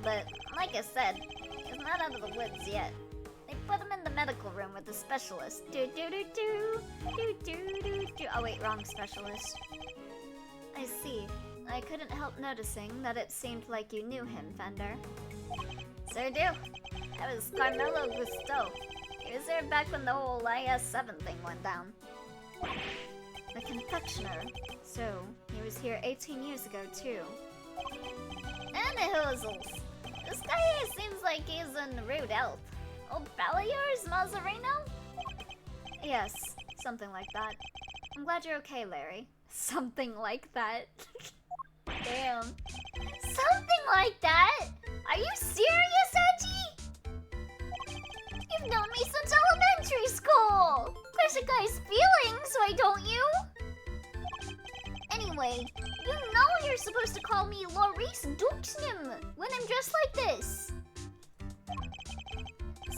But, like I said, he's not out of the woods yet. They put him in the medical room with the specialist. Oh wait, wrong specialist. I see. I couldn't help noticing that it seemed like you knew him, Fender. Sure do. That was Carmelo Gusteau. He was there back when the whole IS-7 thing went down. The confectioner. So, he was here 18 years ago, too. And the hoozles. This guy here seems like he's in rude health. Old pal of yours, Mazzarino? Yes, something like that. I'm glad you're okay, Larry. Something like that. Damn. Something like that? Are you serious, Edgy? You've known me since elementary school! Of course a guy's feelings, why don't you? Anyway, you know you're supposed to call me Laurice Duxnim when I'm dressed like this.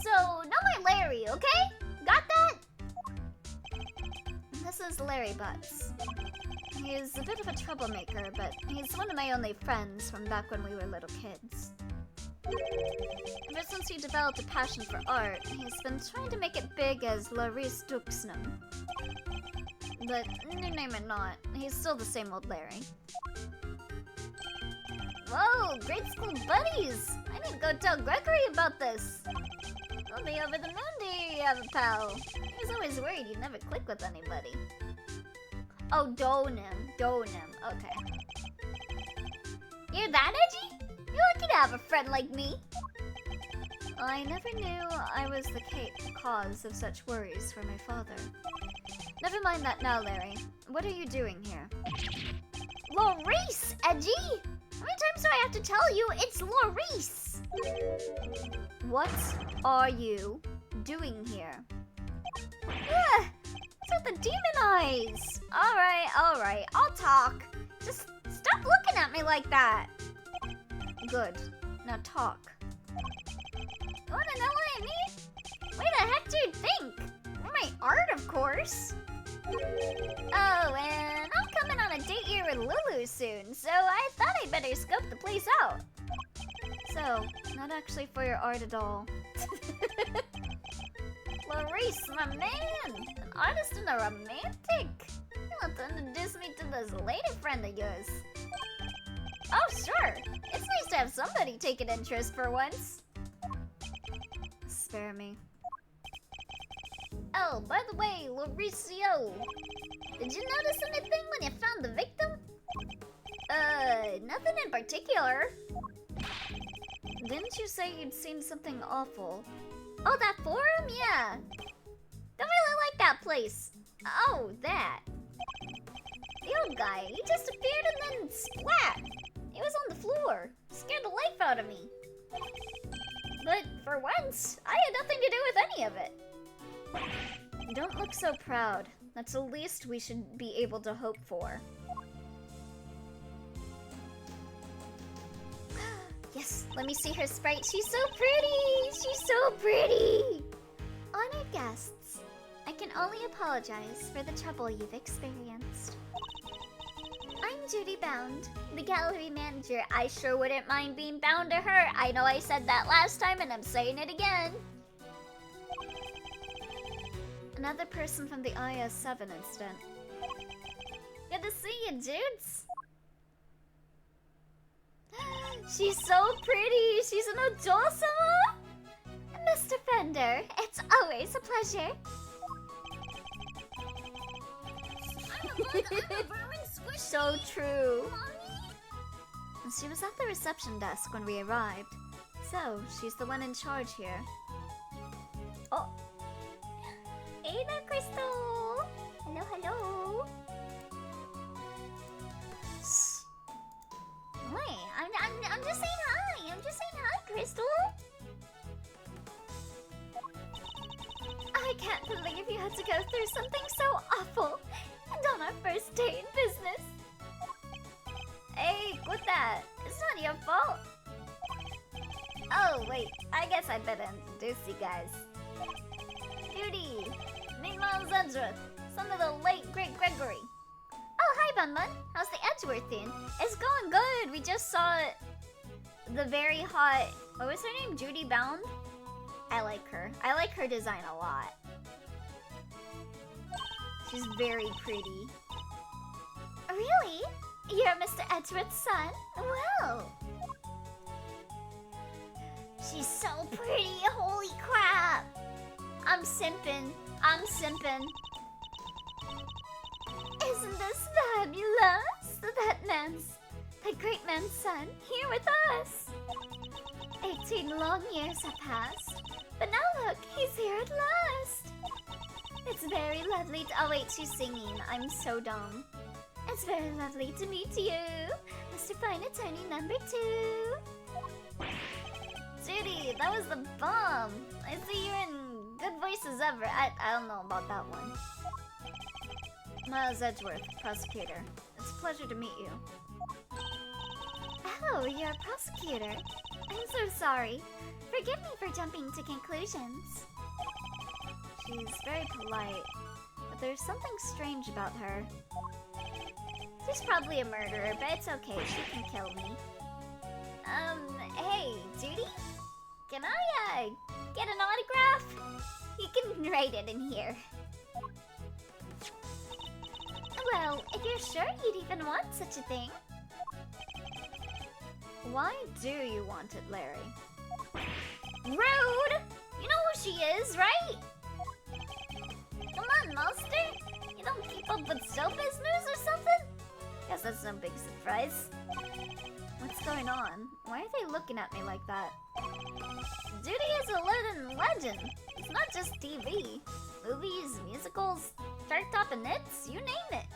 So, not my Larry, okay? Got that? This is Larry Butts. He's a bit of a troublemaker, but he's one of my only friends from back when we were little kids. Ever since he developed a passion for art, he's been trying to make it big as Laurice Duxnim. But, new name or not, he's still the same old Larry. Whoa, grade school buddies! I need to go tell Gregory about this. He'll be over the moon to hear you have a pal. He was always worried you'd never click with anybody. Oh, Donim. Okay. You're that edgy? You're lucky to have a friend like me. I never knew I was the cause of such worries for my father. Never mind that now, Larry. What are you doing here? Laurice, Edgy! How many times do I have to tell you it's Laurice? What are you doing here? Yeah, it's with the demon eyes. Alright, I'll talk. Just stop looking at me like that. Good. Now talk. You wanna know what I mean? Where the heck do you think? course. Oh, and I'm coming on a date here with Lulu soon, so I thought I'd better scope the place out. So, not actually for your art at all. Clarice, my man! An artist and a romantic! You want to introduce me to this lady friend of yours? Oh, sure! It's nice to have somebody take an interest for once. Spare me. Oh, by the way, Lauricio, did you notice anything when you found the victim? Nothing in particular. Didn't you say you'd seen something awful? Oh, that forum? Yeah. Don't really like that place. Oh, that. The old guy, he just appeared and then splat. He was on the floor. Scared the life out of me. But for once, I had nothing to do with any of it. Don't look so proud. That's the least we should be able to hope for. Yes, let me see her sprite. She's so pretty! She's so pretty! Honored guests, I can only apologize for the trouble you've experienced. I'm Judy Bound, the gallery manager. I sure wouldn't mind being bound to her. I know I said that last time and I'm saying it again. Another person from the IS-7 incident. Good to see you, Judes. She's so pretty. She's an Ojo-sama. Mr. Fender, it's always a pleasure. So true. She was at the reception desk when we arrived, so she's the one in charge here. Oh. Hey there, Crystal. Hello, hello. Shh. Wait, I'm just saying hi. I'm just saying hi, Crystal. I can't believe you had to go through something so awful, and on our first day in business. Hey, quit that. It's not your fault. Oh, wait. I guess I'd better introduce you guys. Judy. Meanwhile, Edgeworth, son of the late great Gregory. Oh, hi, Bun Bun. How's the Edgeworth thing? It's going good. We just saw the very hot... What was her name? Judy Bound? I like her. I like her design a lot. She's very pretty. Really? You're Mr. Edgeworth's son? Well. She's so pretty. Holy crap. I'm simping. I'm simping. Isn't this fabulous? That great man's son, here with us. 18 long years have passed, but now look, he's here at last. It's very lovely to... Oh wait, she's singing. I'm so dumb. It's very lovely to meet you, Mr. Fine Attorney number 2. Judy, that was the bomb. I see you're in good voices ever. I don't know about that one. Miles Edgeworth, prosecutor. It's a pleasure to meet you. Oh, you're a prosecutor. I'm so sorry. Forgive me for jumping to conclusions. She's very polite, but there's something strange about her. She's probably a murderer, but it's okay. She can kill me. Hey, Judy? Can I, get an autograph? You can write it in here. Well, if you're sure you'd even want such a thing. Why do you want it, Larry? Rude! You know who she is, right? Come on, monster! You don't keep up with showbiz news or something? Guess that's no big surprise. What's going on? Why are they looking at me like that? Judy is a living legend. It's not just TV. Movies, musicals, chart-topping hits, you name it.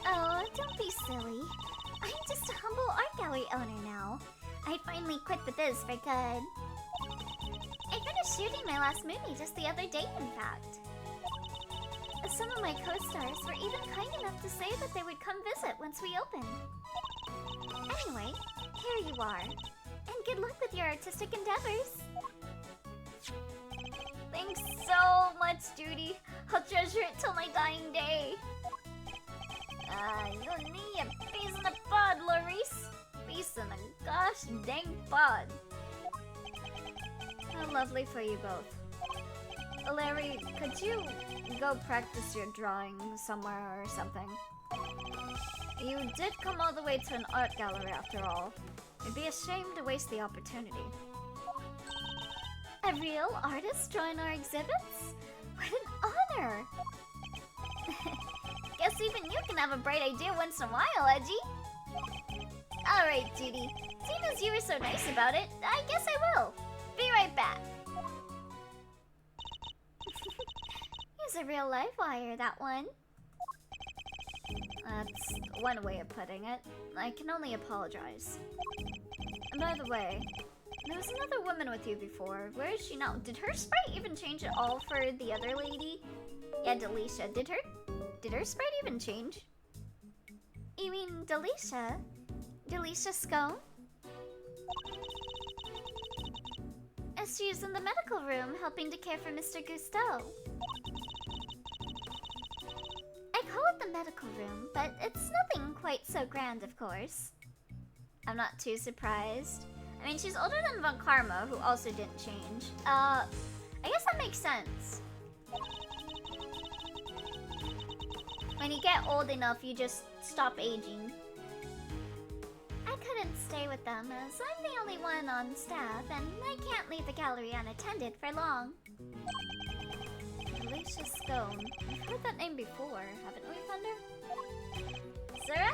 Oh, don't be silly. I'm just a humble art gallery owner now. I finally quit the biz for good. I finished shooting my last movie just the other day, in fact. Some of my co-stars were even kind enough to say that they would come visit once we open. Anyway, here you are. And good luck with your artistic endeavors. Thanks so much, Judy. I'll treasure it till my dying day. You need a piece in the pod, Larice. Piece in the gosh dang pod. How lovely for you both. Larry, could you go practice your drawing somewhere or something? You did come all the way to an art gallery after all. It'd be a shame to waste the opportunity. A real artist join our exhibits? What an honor! Guess even you can have a bright idea once in a while, Edgy. Alright, Judy. Seeing as you were so nice about it, I guess I will. Be right back. He's a real live wire, that one. That's one way of putting it. I can only apologize. And by the way, there was another woman with you before. Where is she now? Did her sprite even change at all for the other lady? Yeah, Delisha. Did her sprite even change? You mean Delisha? Delisha Scone? As she's in the medical room helping to care for Mr. Gusteau. I call it the medical room, but it's nothing quite so grand, of course. I'm not too surprised. I mean, she's older than Von Karma, who also didn't change. I guess that makes sense. When you get old enough, you just stop aging. I couldn't stay with them as I'm the only one on staff, and I can't leave the gallery unattended for long. Alicia Scone. We've heard that name before, haven't we, Thunder? Sir,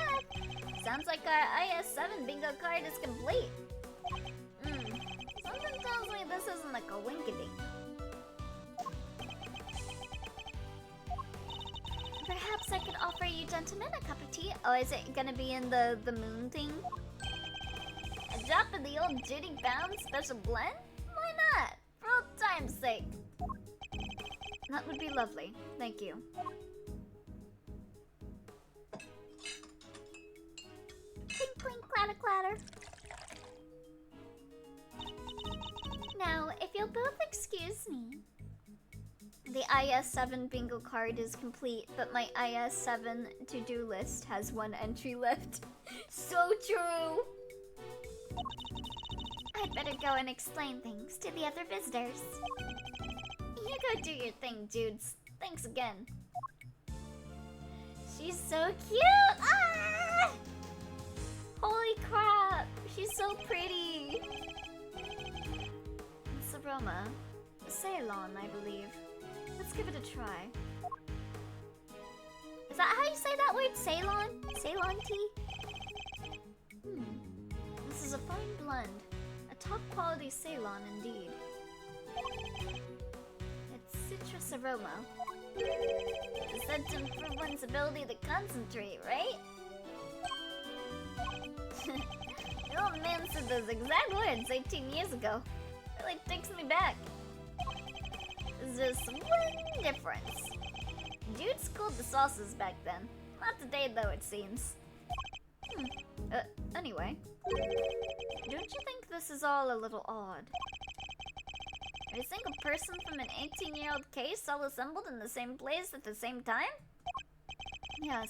sounds like our IS-7 bingo card is complete. Something tells me this isn't like a winkety. Perhaps I could offer you gentlemen a cup of tea. Oh, is it gonna be in the moon thing? A drop of the old Judy Bound special blend? Why not? For old time's sake. That would be lovely. Thank you. Clink, clink, clatter, clatter. Now, if you'll both excuse me. The IS-7 bingo card is complete, but my IS-7 to-do list has one entry left. So true! I'd better go and explain things to the other visitors. You go do your thing, dudes. Thanks again. She's so cute! Ah! Holy crap! She's so pretty! It's Aroma. Ceylon, I believe. Let's give it a try. Is that how you say that word? Ceylon? Ceylon tea? This is a fine blend. A top quality Ceylon indeed. It's citrus aroma. It's said to improve one's ability to concentrate, right? The old man said those exact words 18 years ago. Really takes me back. There's just one difference. Dudes cooled the sauces back then. Not today though, it seems. Anyway. Don't you think this is all a little odd? Every single person from an 18-year-old case all assembled in the same place at the same time? Yes.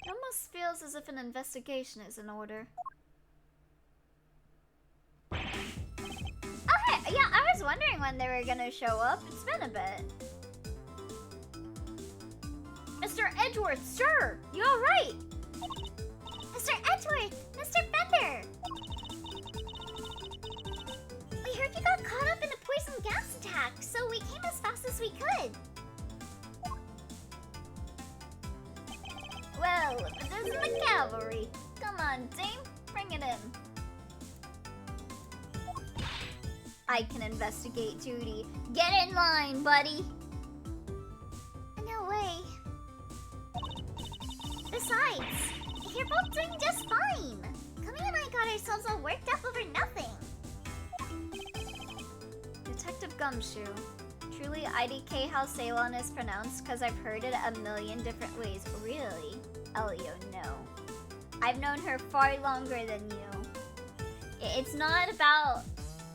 It almost feels as if an investigation is in order. Oh, hey, yeah, I was wondering when they were gonna show up. It's been a bit. Mr. Edgeworth, sir! You alright? Mr. Edgeworth! Mr. Fender! We heard you got caught up in a poison gas attack, so we came as fast as we could. Well, if it isn't the cavalry. Come on, team. Bring it in. I can investigate, Judy. Get in line, buddy. No way. Besides, you're both doing just fine. Kami and I got ourselves all worked up over nothing. Detective Gumshoe. Truly IDK how Ceylon is pronounced because I've heard it a million different ways. Really? Elio, no. I've known her far longer than you. It's not about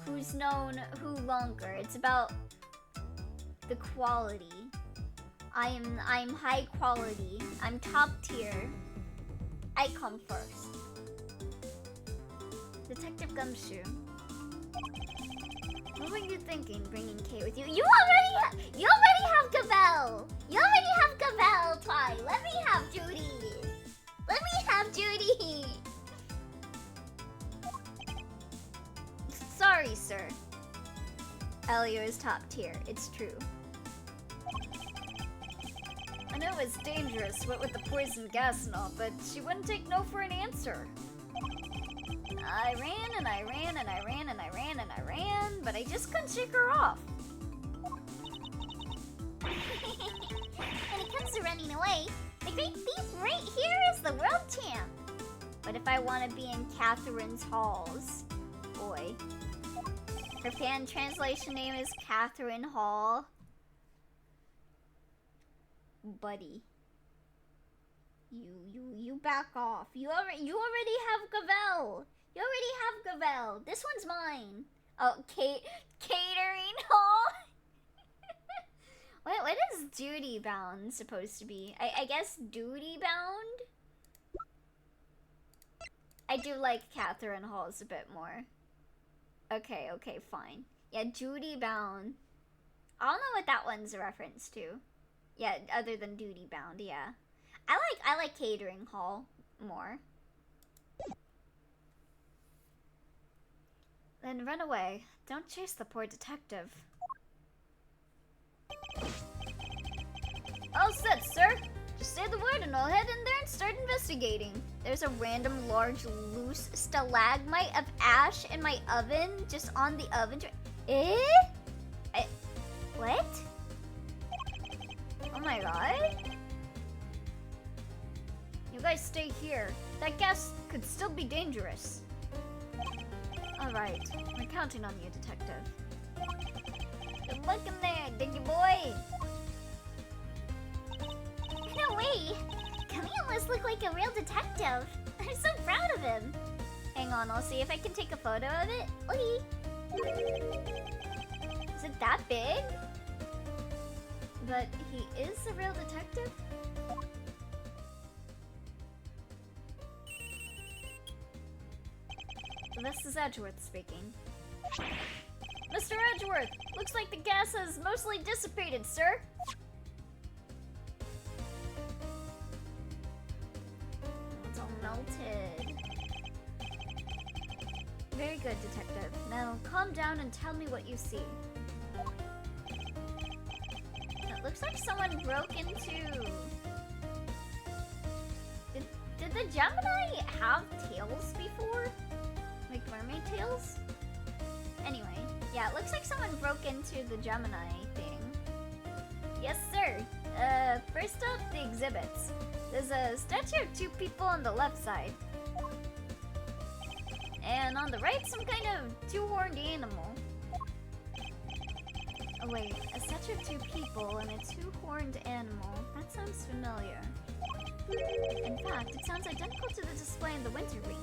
who's known who longer. It's about the quality. I'm high quality. I'm top tier. I come first. Detective Gumshoe. What were you thinking, bringing Kate with you? You already have Cavell. You already have Cavell, Ty. Let me have Judy. Let me have Judy. Sorry, sir. Elio is top tier. It's true. I know it's dangerous, what with the poison gas and all, but she wouldn't take no for an answer. I ran and I ran and I ran and I ran and I ran, but I just couldn't shake her off. When it comes to running away, the great thief right here is the world champ. But if I want to be in Catherine's halls, boy. Her fan translation name is Catherine Hall. Buddy. You back off. You already have Cavell. You already have Cavell. This one's mine. Oh, catering hall? What is duty bound supposed to be? I guess duty bound? I do like Catherine Halls a bit more. Okay, fine. Yeah, duty bound. I don't know what that one's a reference to. Yeah, other than duty bound, yeah. I like catering hall more. Then run away. Don't chase the poor detective. All set, sir. Just say the word and I'll head in there and start investigating. There's a random large loose stalagmite of ash in my oven, just on the oven tray. What? Oh my god. You guys stay here. That gas could still be dangerous. Alright, we're counting on you, detective. Good luck in there, diggy boy! No way! Camille must look like a real detective. I'm so proud of him. Hang on, I'll see if I can take a photo of it. Okay. Is it that big? But he is a real detective? This is Edgeworth speaking. Mr. Edgeworth! Looks like the gas has mostly dissipated, sir! It's all melted. Very good, detective. Now calm down and tell me what you see. It looks like someone broke into... Did the Gemini have tails before? Like mermaid tails? Anyway, yeah, it looks like someone broke into the Gemini thing. Yes, sir. First up, the exhibits. There's a statue of 2 people on the left side. And on the right, some kind of 2-horned animal. Oh wait, a statue of 2 people and a 2-horned animal. That sounds familiar. In fact, it sounds identical to the display in the Winter Ring.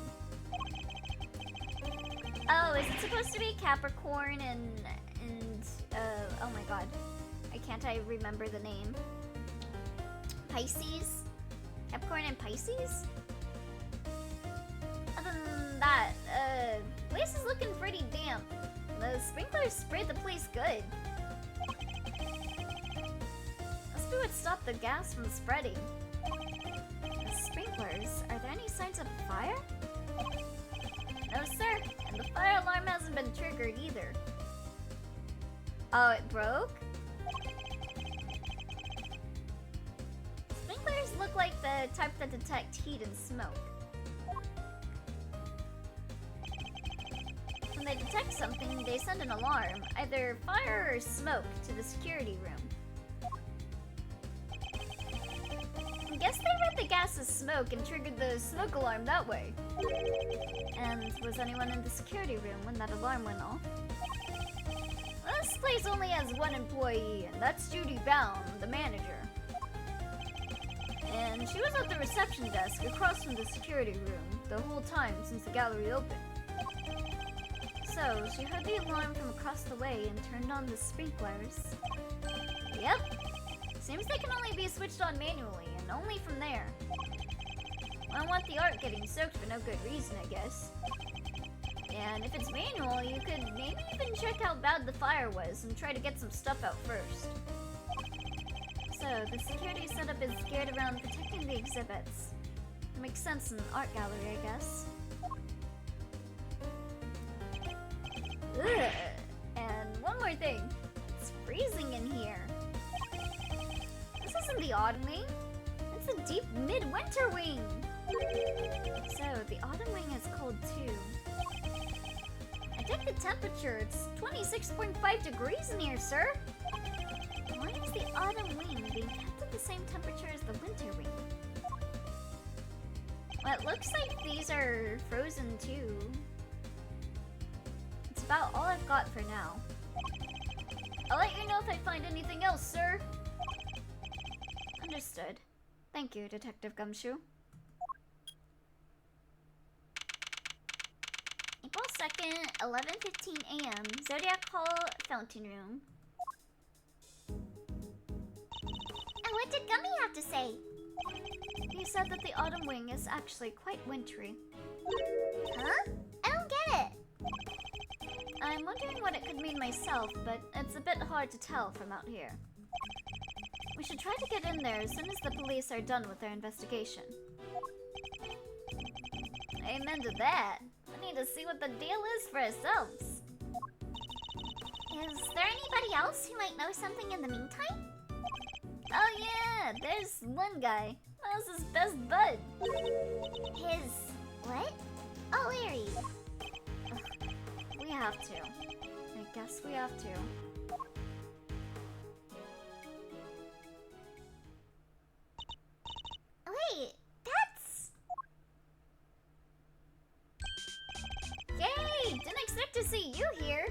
Oh, is it supposed to be Capricorn and oh my god. I remember the name. Pisces? Capricorn and Pisces? Other than that, place is looking pretty damp. The sprinklers sprayed the place good. Must be what stopped the gas from spreading. The sprinklers? Are there any signs of fire? No, sir. And the fire alarm hasn't been triggered either. Oh, it broke? Sprinklers look like the type that detect heat and smoke. When they detect something, they send an alarm, either fire or smoke, to the security room. I guess they read the gas as smoke and triggered the smoke alarm that way. And was anyone in the security room when that alarm went off? This place only has 1 employee, and that's Judy Bound, the manager. And she was at the reception desk across from the security room the whole time since the gallery opened. So, she heard the alarm from across the way and turned on the sprinklers. Yep. Seems they can only be switched on manually, and only from there. I don't want the art getting soaked for no good reason, I guess. And if it's manual, you could maybe even check how bad the fire was and try to get some stuff out first. So, the security setup is geared around protecting the exhibits. It makes sense in an art gallery, I guess. Ugh. And one more thing. It's freezing in here. This isn't the autumn wing. It's a deep midwinter wing. So, the autumn wing is cold too. I checked the temperature. It's 26.5 degrees in here, sir. Why is the autumn wing being kept at the same temperature as the winter wing? Well, it looks like these are frozen too. It's about all I've got for now. I'll let you know if I find anything else, sir. Understood. Thank you, Detective Gumshoe. April 2nd, 11:15 a.m. Zodiac Hall, Fountain Room. And what did Gummy have to say? He said that the autumn wing is actually quite wintry. Huh? I don't get it. I'm wondering what it could mean myself, but it's a bit hard to tell from out here. We should try to get in there as soon as the police are done with their investigation. Amen to that. We need to see what the deal is for ourselves. Is there anybody else who might know something in the meantime? Oh yeah, there's one guy. That was his best bud. His... what? Oh, Larry. We have to. I guess we have to. Wait, that's... Yay! Didn't expect to see you here.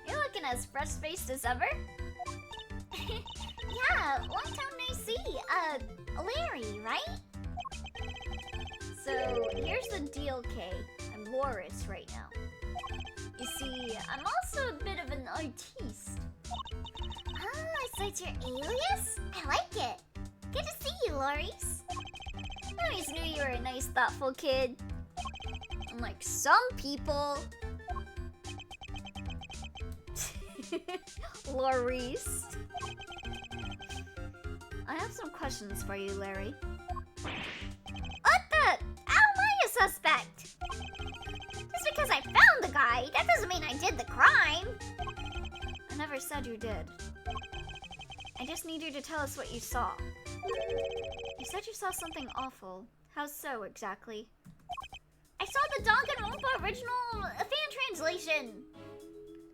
You're looking as fresh-faced as ever. Yeah, long time no see. Larry, right? So, here's the deal, Kay. I'm Loris right now. You see, I'm also a bit of an artiste. Ah, so it's your alias? I like it. Good to see you, Loris. I always knew you were a nice, thoughtful kid. Unlike some people. Loris. I have some questions for you, Larry. What the? How am I a suspect? Just because I found the guy, that doesn't mean I did the crime. I never said you did. I just need you to tell us what you saw. You said you saw something awful. How so, exactly? I saw the Danganronpa original fan translation.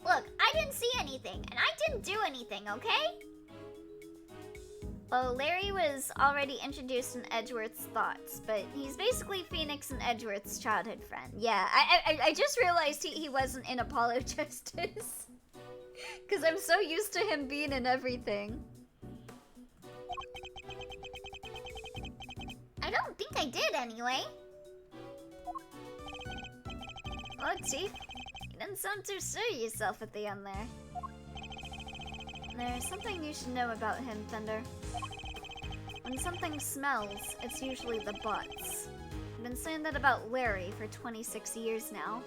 Look, I didn't see anything, and I didn't do anything, okay? Well, Larry was already introduced in Edgeworth's thoughts, but he's basically Phoenix and Edgeworth's childhood friend. Yeah, I just realized he wasn't in Apollo Justice. Because I'm so used to him being in everything. I don't think I did anyway. Oh, Chief, you didn't sound too sure of yourself at the end there. There's something you should know about him, Thunder. When something smells, it's usually the butz. I've been saying that about Larry for 26 years now.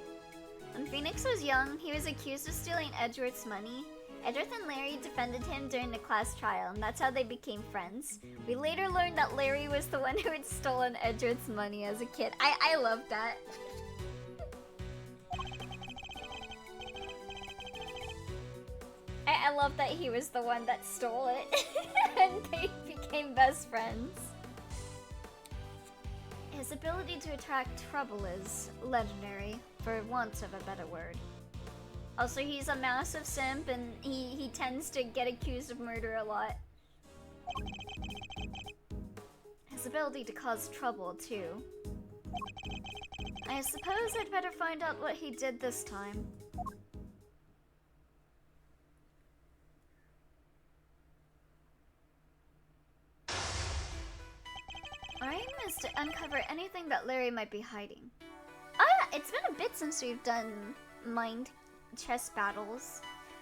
When Phoenix was young, he was accused of stealing Edgeworth's money. Edgeworth and Larry defended him during the class trial, and that's how they became friends. We later learned that Larry was the one who had stolen Edgeworth's money as a kid. I love that. I love that he was the one that stole it, and they became best friends. His ability to attract trouble is legendary, for want of a better word. Also, he's a massive simp, and he tends to get accused of murder a lot. His ability to cause trouble, too. I suppose I'd better find out what he did this time. Our aim is to uncover anything that Larry might be hiding. Oh yeah, it's been a bit since we've done mind chess battles.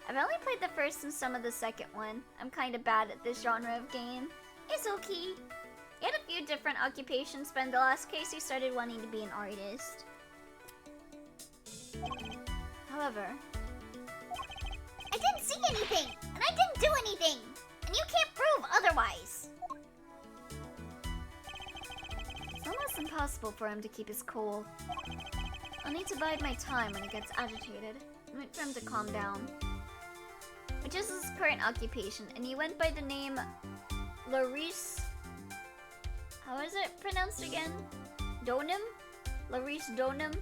I've only played the first and some of the second one. I'm kind of bad at this genre of game. It's okay. He had a few different occupations, but in the last case he started wanting to be an artist. However, I didn't see anything, and I didn't do anything, and you can't prove otherwise. it's almost impossible for him to keep his cool. I'll need to bide my time when he gets agitated. Wait for him to calm down. Which is his current occupation, and he went by the name Larice. How is it pronounced again? Donim? Larice Donim,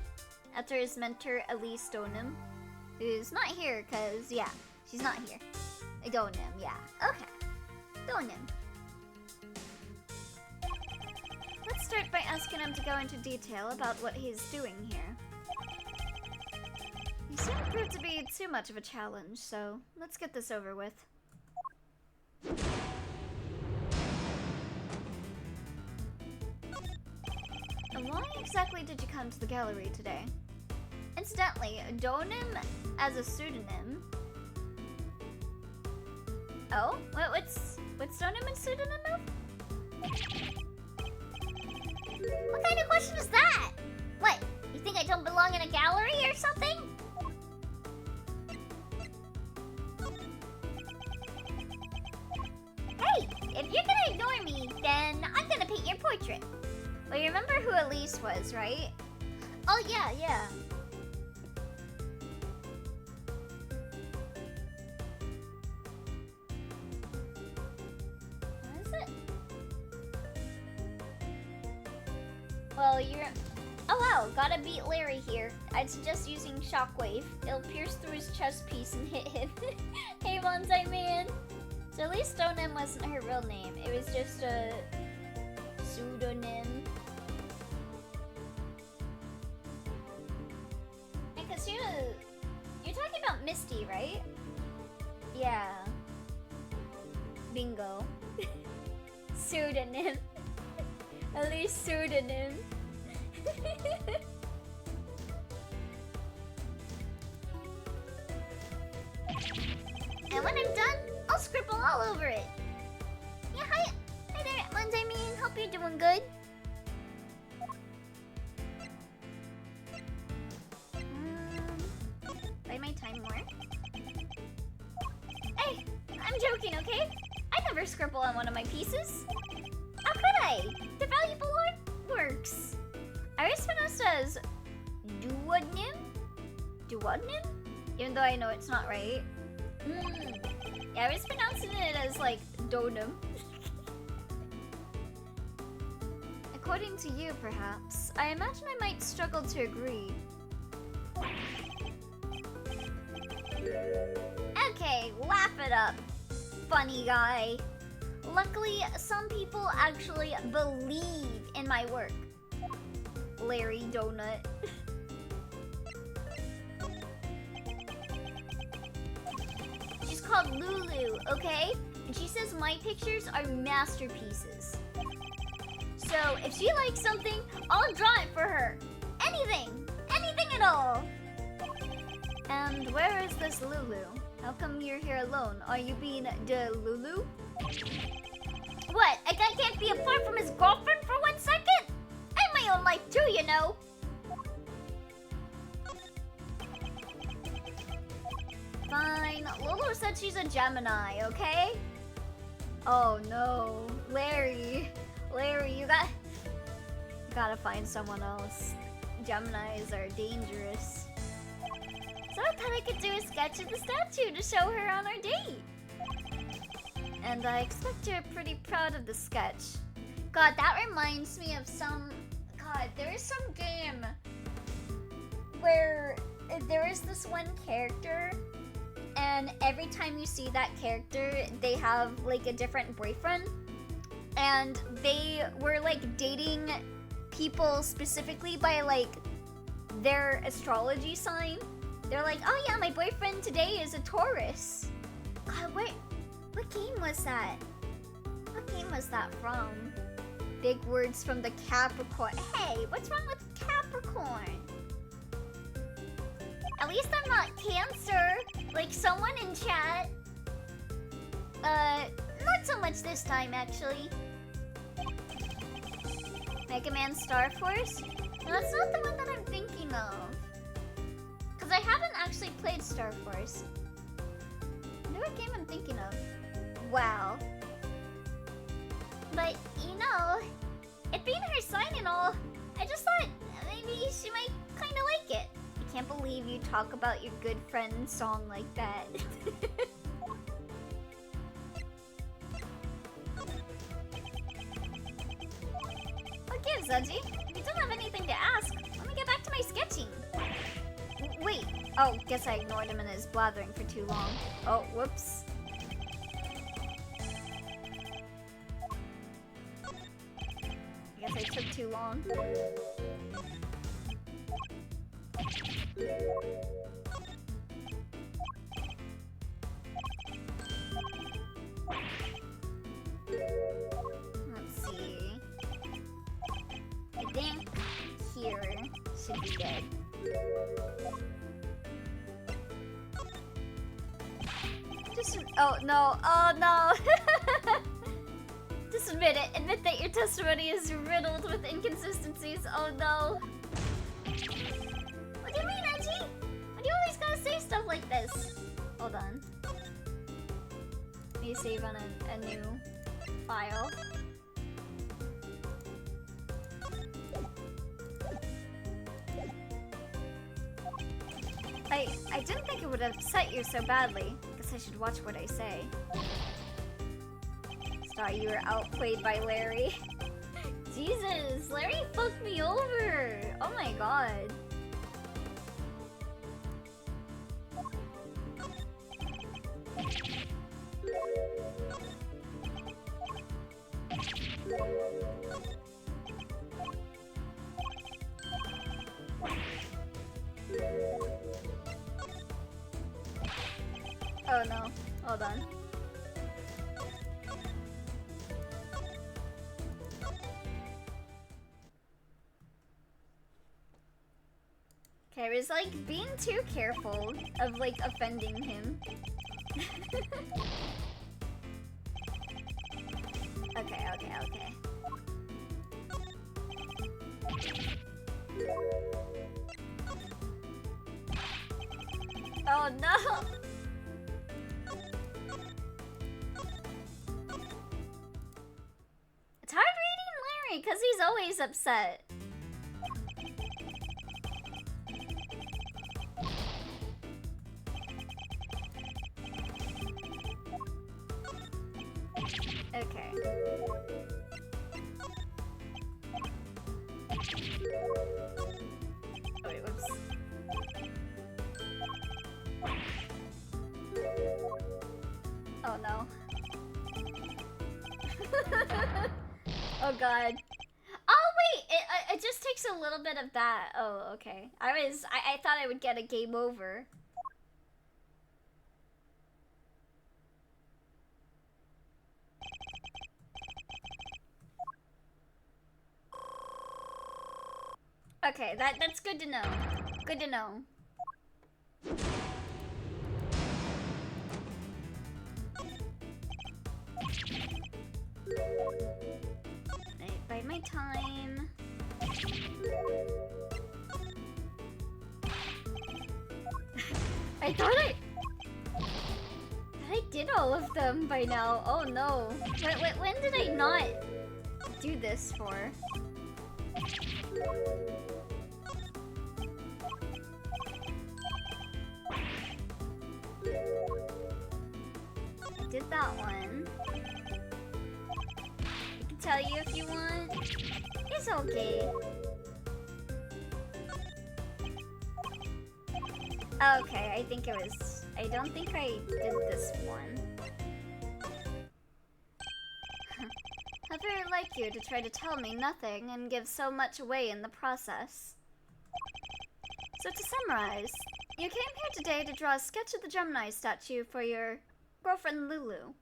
after his mentor Elise Donim, who's not here, cause yeah, she's not here. Donim, yeah, okay. Donim. Let's start by asking him to go into detail about what he's doing here. He shouldn't prove to be too much of a challenge, so let's get this over with. Why exactly did you come to the gallery today? Incidentally, Donim as a pseudonym. Oh, what's Donim a pseudonym of? What kind of question is that? What, you think I don't belong in a gallery or something? Hey, if you're gonna ignore me, then I'm gonna paint your portrait. Well, you remember who Elise was, right? Oh yeah. What is it? Well, you're... Oh wow, gotta beat Larry here. I'd suggest using Shockwave. It'll pierce through his chest piece and hit him. Hey, Bonsai Man! So at least Donim wasn't her real name. It was just a pseudonym. Because you're talking about Misty, right? Yeah. Bingo. Pseudonym. At least pseudonym. And when I'm done, I'll scribble all over it. Yeah, hi there, Monday Man. Hope you're doing good. Buy my time more. Hey, I'm joking, okay? I never scribble on one of my pieces. How could I? The valuable artworks. I always pronounce it as duodnim? Duodnim? Even though I know it's not right. Yeah, I was pronouncing it as like Donim. According to you, perhaps. I imagine I might struggle to agree. Okay, laugh it up, funny guy. Luckily, some people actually believe in my work. Larry Donut. She's called Lulu, okay? And she says my pictures are masterpieces. So if she likes something, I'll draw it for her. Anything! Anything at all! And where is this Lulu? How come you're here alone? Are you being the Lulu? What, a guy can't be apart from his girlfriend for 1 second? I have my own life too, you know. Fine. Lulu said she's a Gemini, okay? Oh no. Larry. Larry, you gotta find someone else. Geminis are dangerous. So I thought I could do a sketch of the statue to show her on our date. And I expect you're pretty proud of the sketch. God, that reminds me of some... God, there is some game where there is this one character, and every time you see that character, they have like a different boyfriend. And they were like dating people specifically by like their astrology sign. They're like, oh yeah, my boyfriend today is a Taurus. God, what game was that? What game was that from? Big words from the Capricorn. Hey, what's wrong with Capricorn? At least I'm not cancer, like someone in chat. Not so much this time, actually. Mega Man Star Force? No, that's not the one that I'm thinking of. Because I haven't actually played Star Force. I know what game I'm thinking of. Wow. But, you know, it being her sign and all, I just thought maybe she might kind of like it. I can't believe you talk about your good friend's song like that. What gives, Edgy? If you don't have anything to ask, let me get back to my sketching. Wait. Oh, guess I ignored him and his blathering for too long. Oh, whoops. I guess I took too long. Let's see. I think here should be good. Just oh no, oh no. Just admit it. Admit that your testimony is riddled with inconsistencies. Oh no. What do you mean, Edgy? Why do you always gotta say stuff like this? Hold on. Let me save on a new file. I didn't think it would upset you so badly. Guess I should watch what I say. Star, you were outplayed by Larry. Jesus, Larry fucked me over. Oh my god. Oh no, hold on. Okay, I was like being too careful of like offending him. Okay. Oh no! It's hard reading Larry because he's always upset. Okay. Oh wait, whoops. Oh no. Oh god. Oh wait, it just takes a little bit of that. Oh, okay. I thought I would get a game over. Okay, that's good to know. Good to know. I bide my time. I thought I did all of them by now. Oh no. When did I not do this for? I did that one. I can tell you if you want. It's okay. Okay, I think it was... I don't think I did this one. How very like you to try to tell me nothing and give so much away in the process. So to summarize, you came here today to draw a sketch of the Gemini statue for your girlfriend Lulu.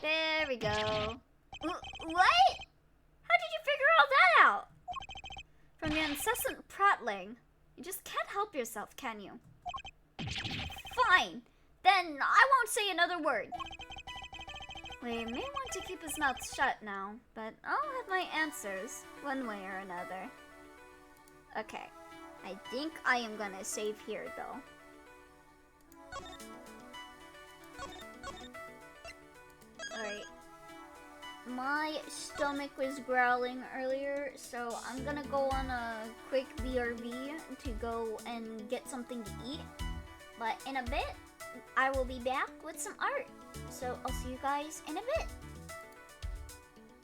There we go. What? How did you figure all that out? From your incessant prattling. You just can't help yourself, can you? Fine. Then I won't say another word. We may want to keep his mouth shut now, but I'll have my answers, one way or another. Okay. I think I am gonna save here, though. Alright. My stomach was growling earlier, so I'm gonna go on a quick BRB to go and get something to eat. But in a bit, I will be back with some art. So I'll see you guys in a bit.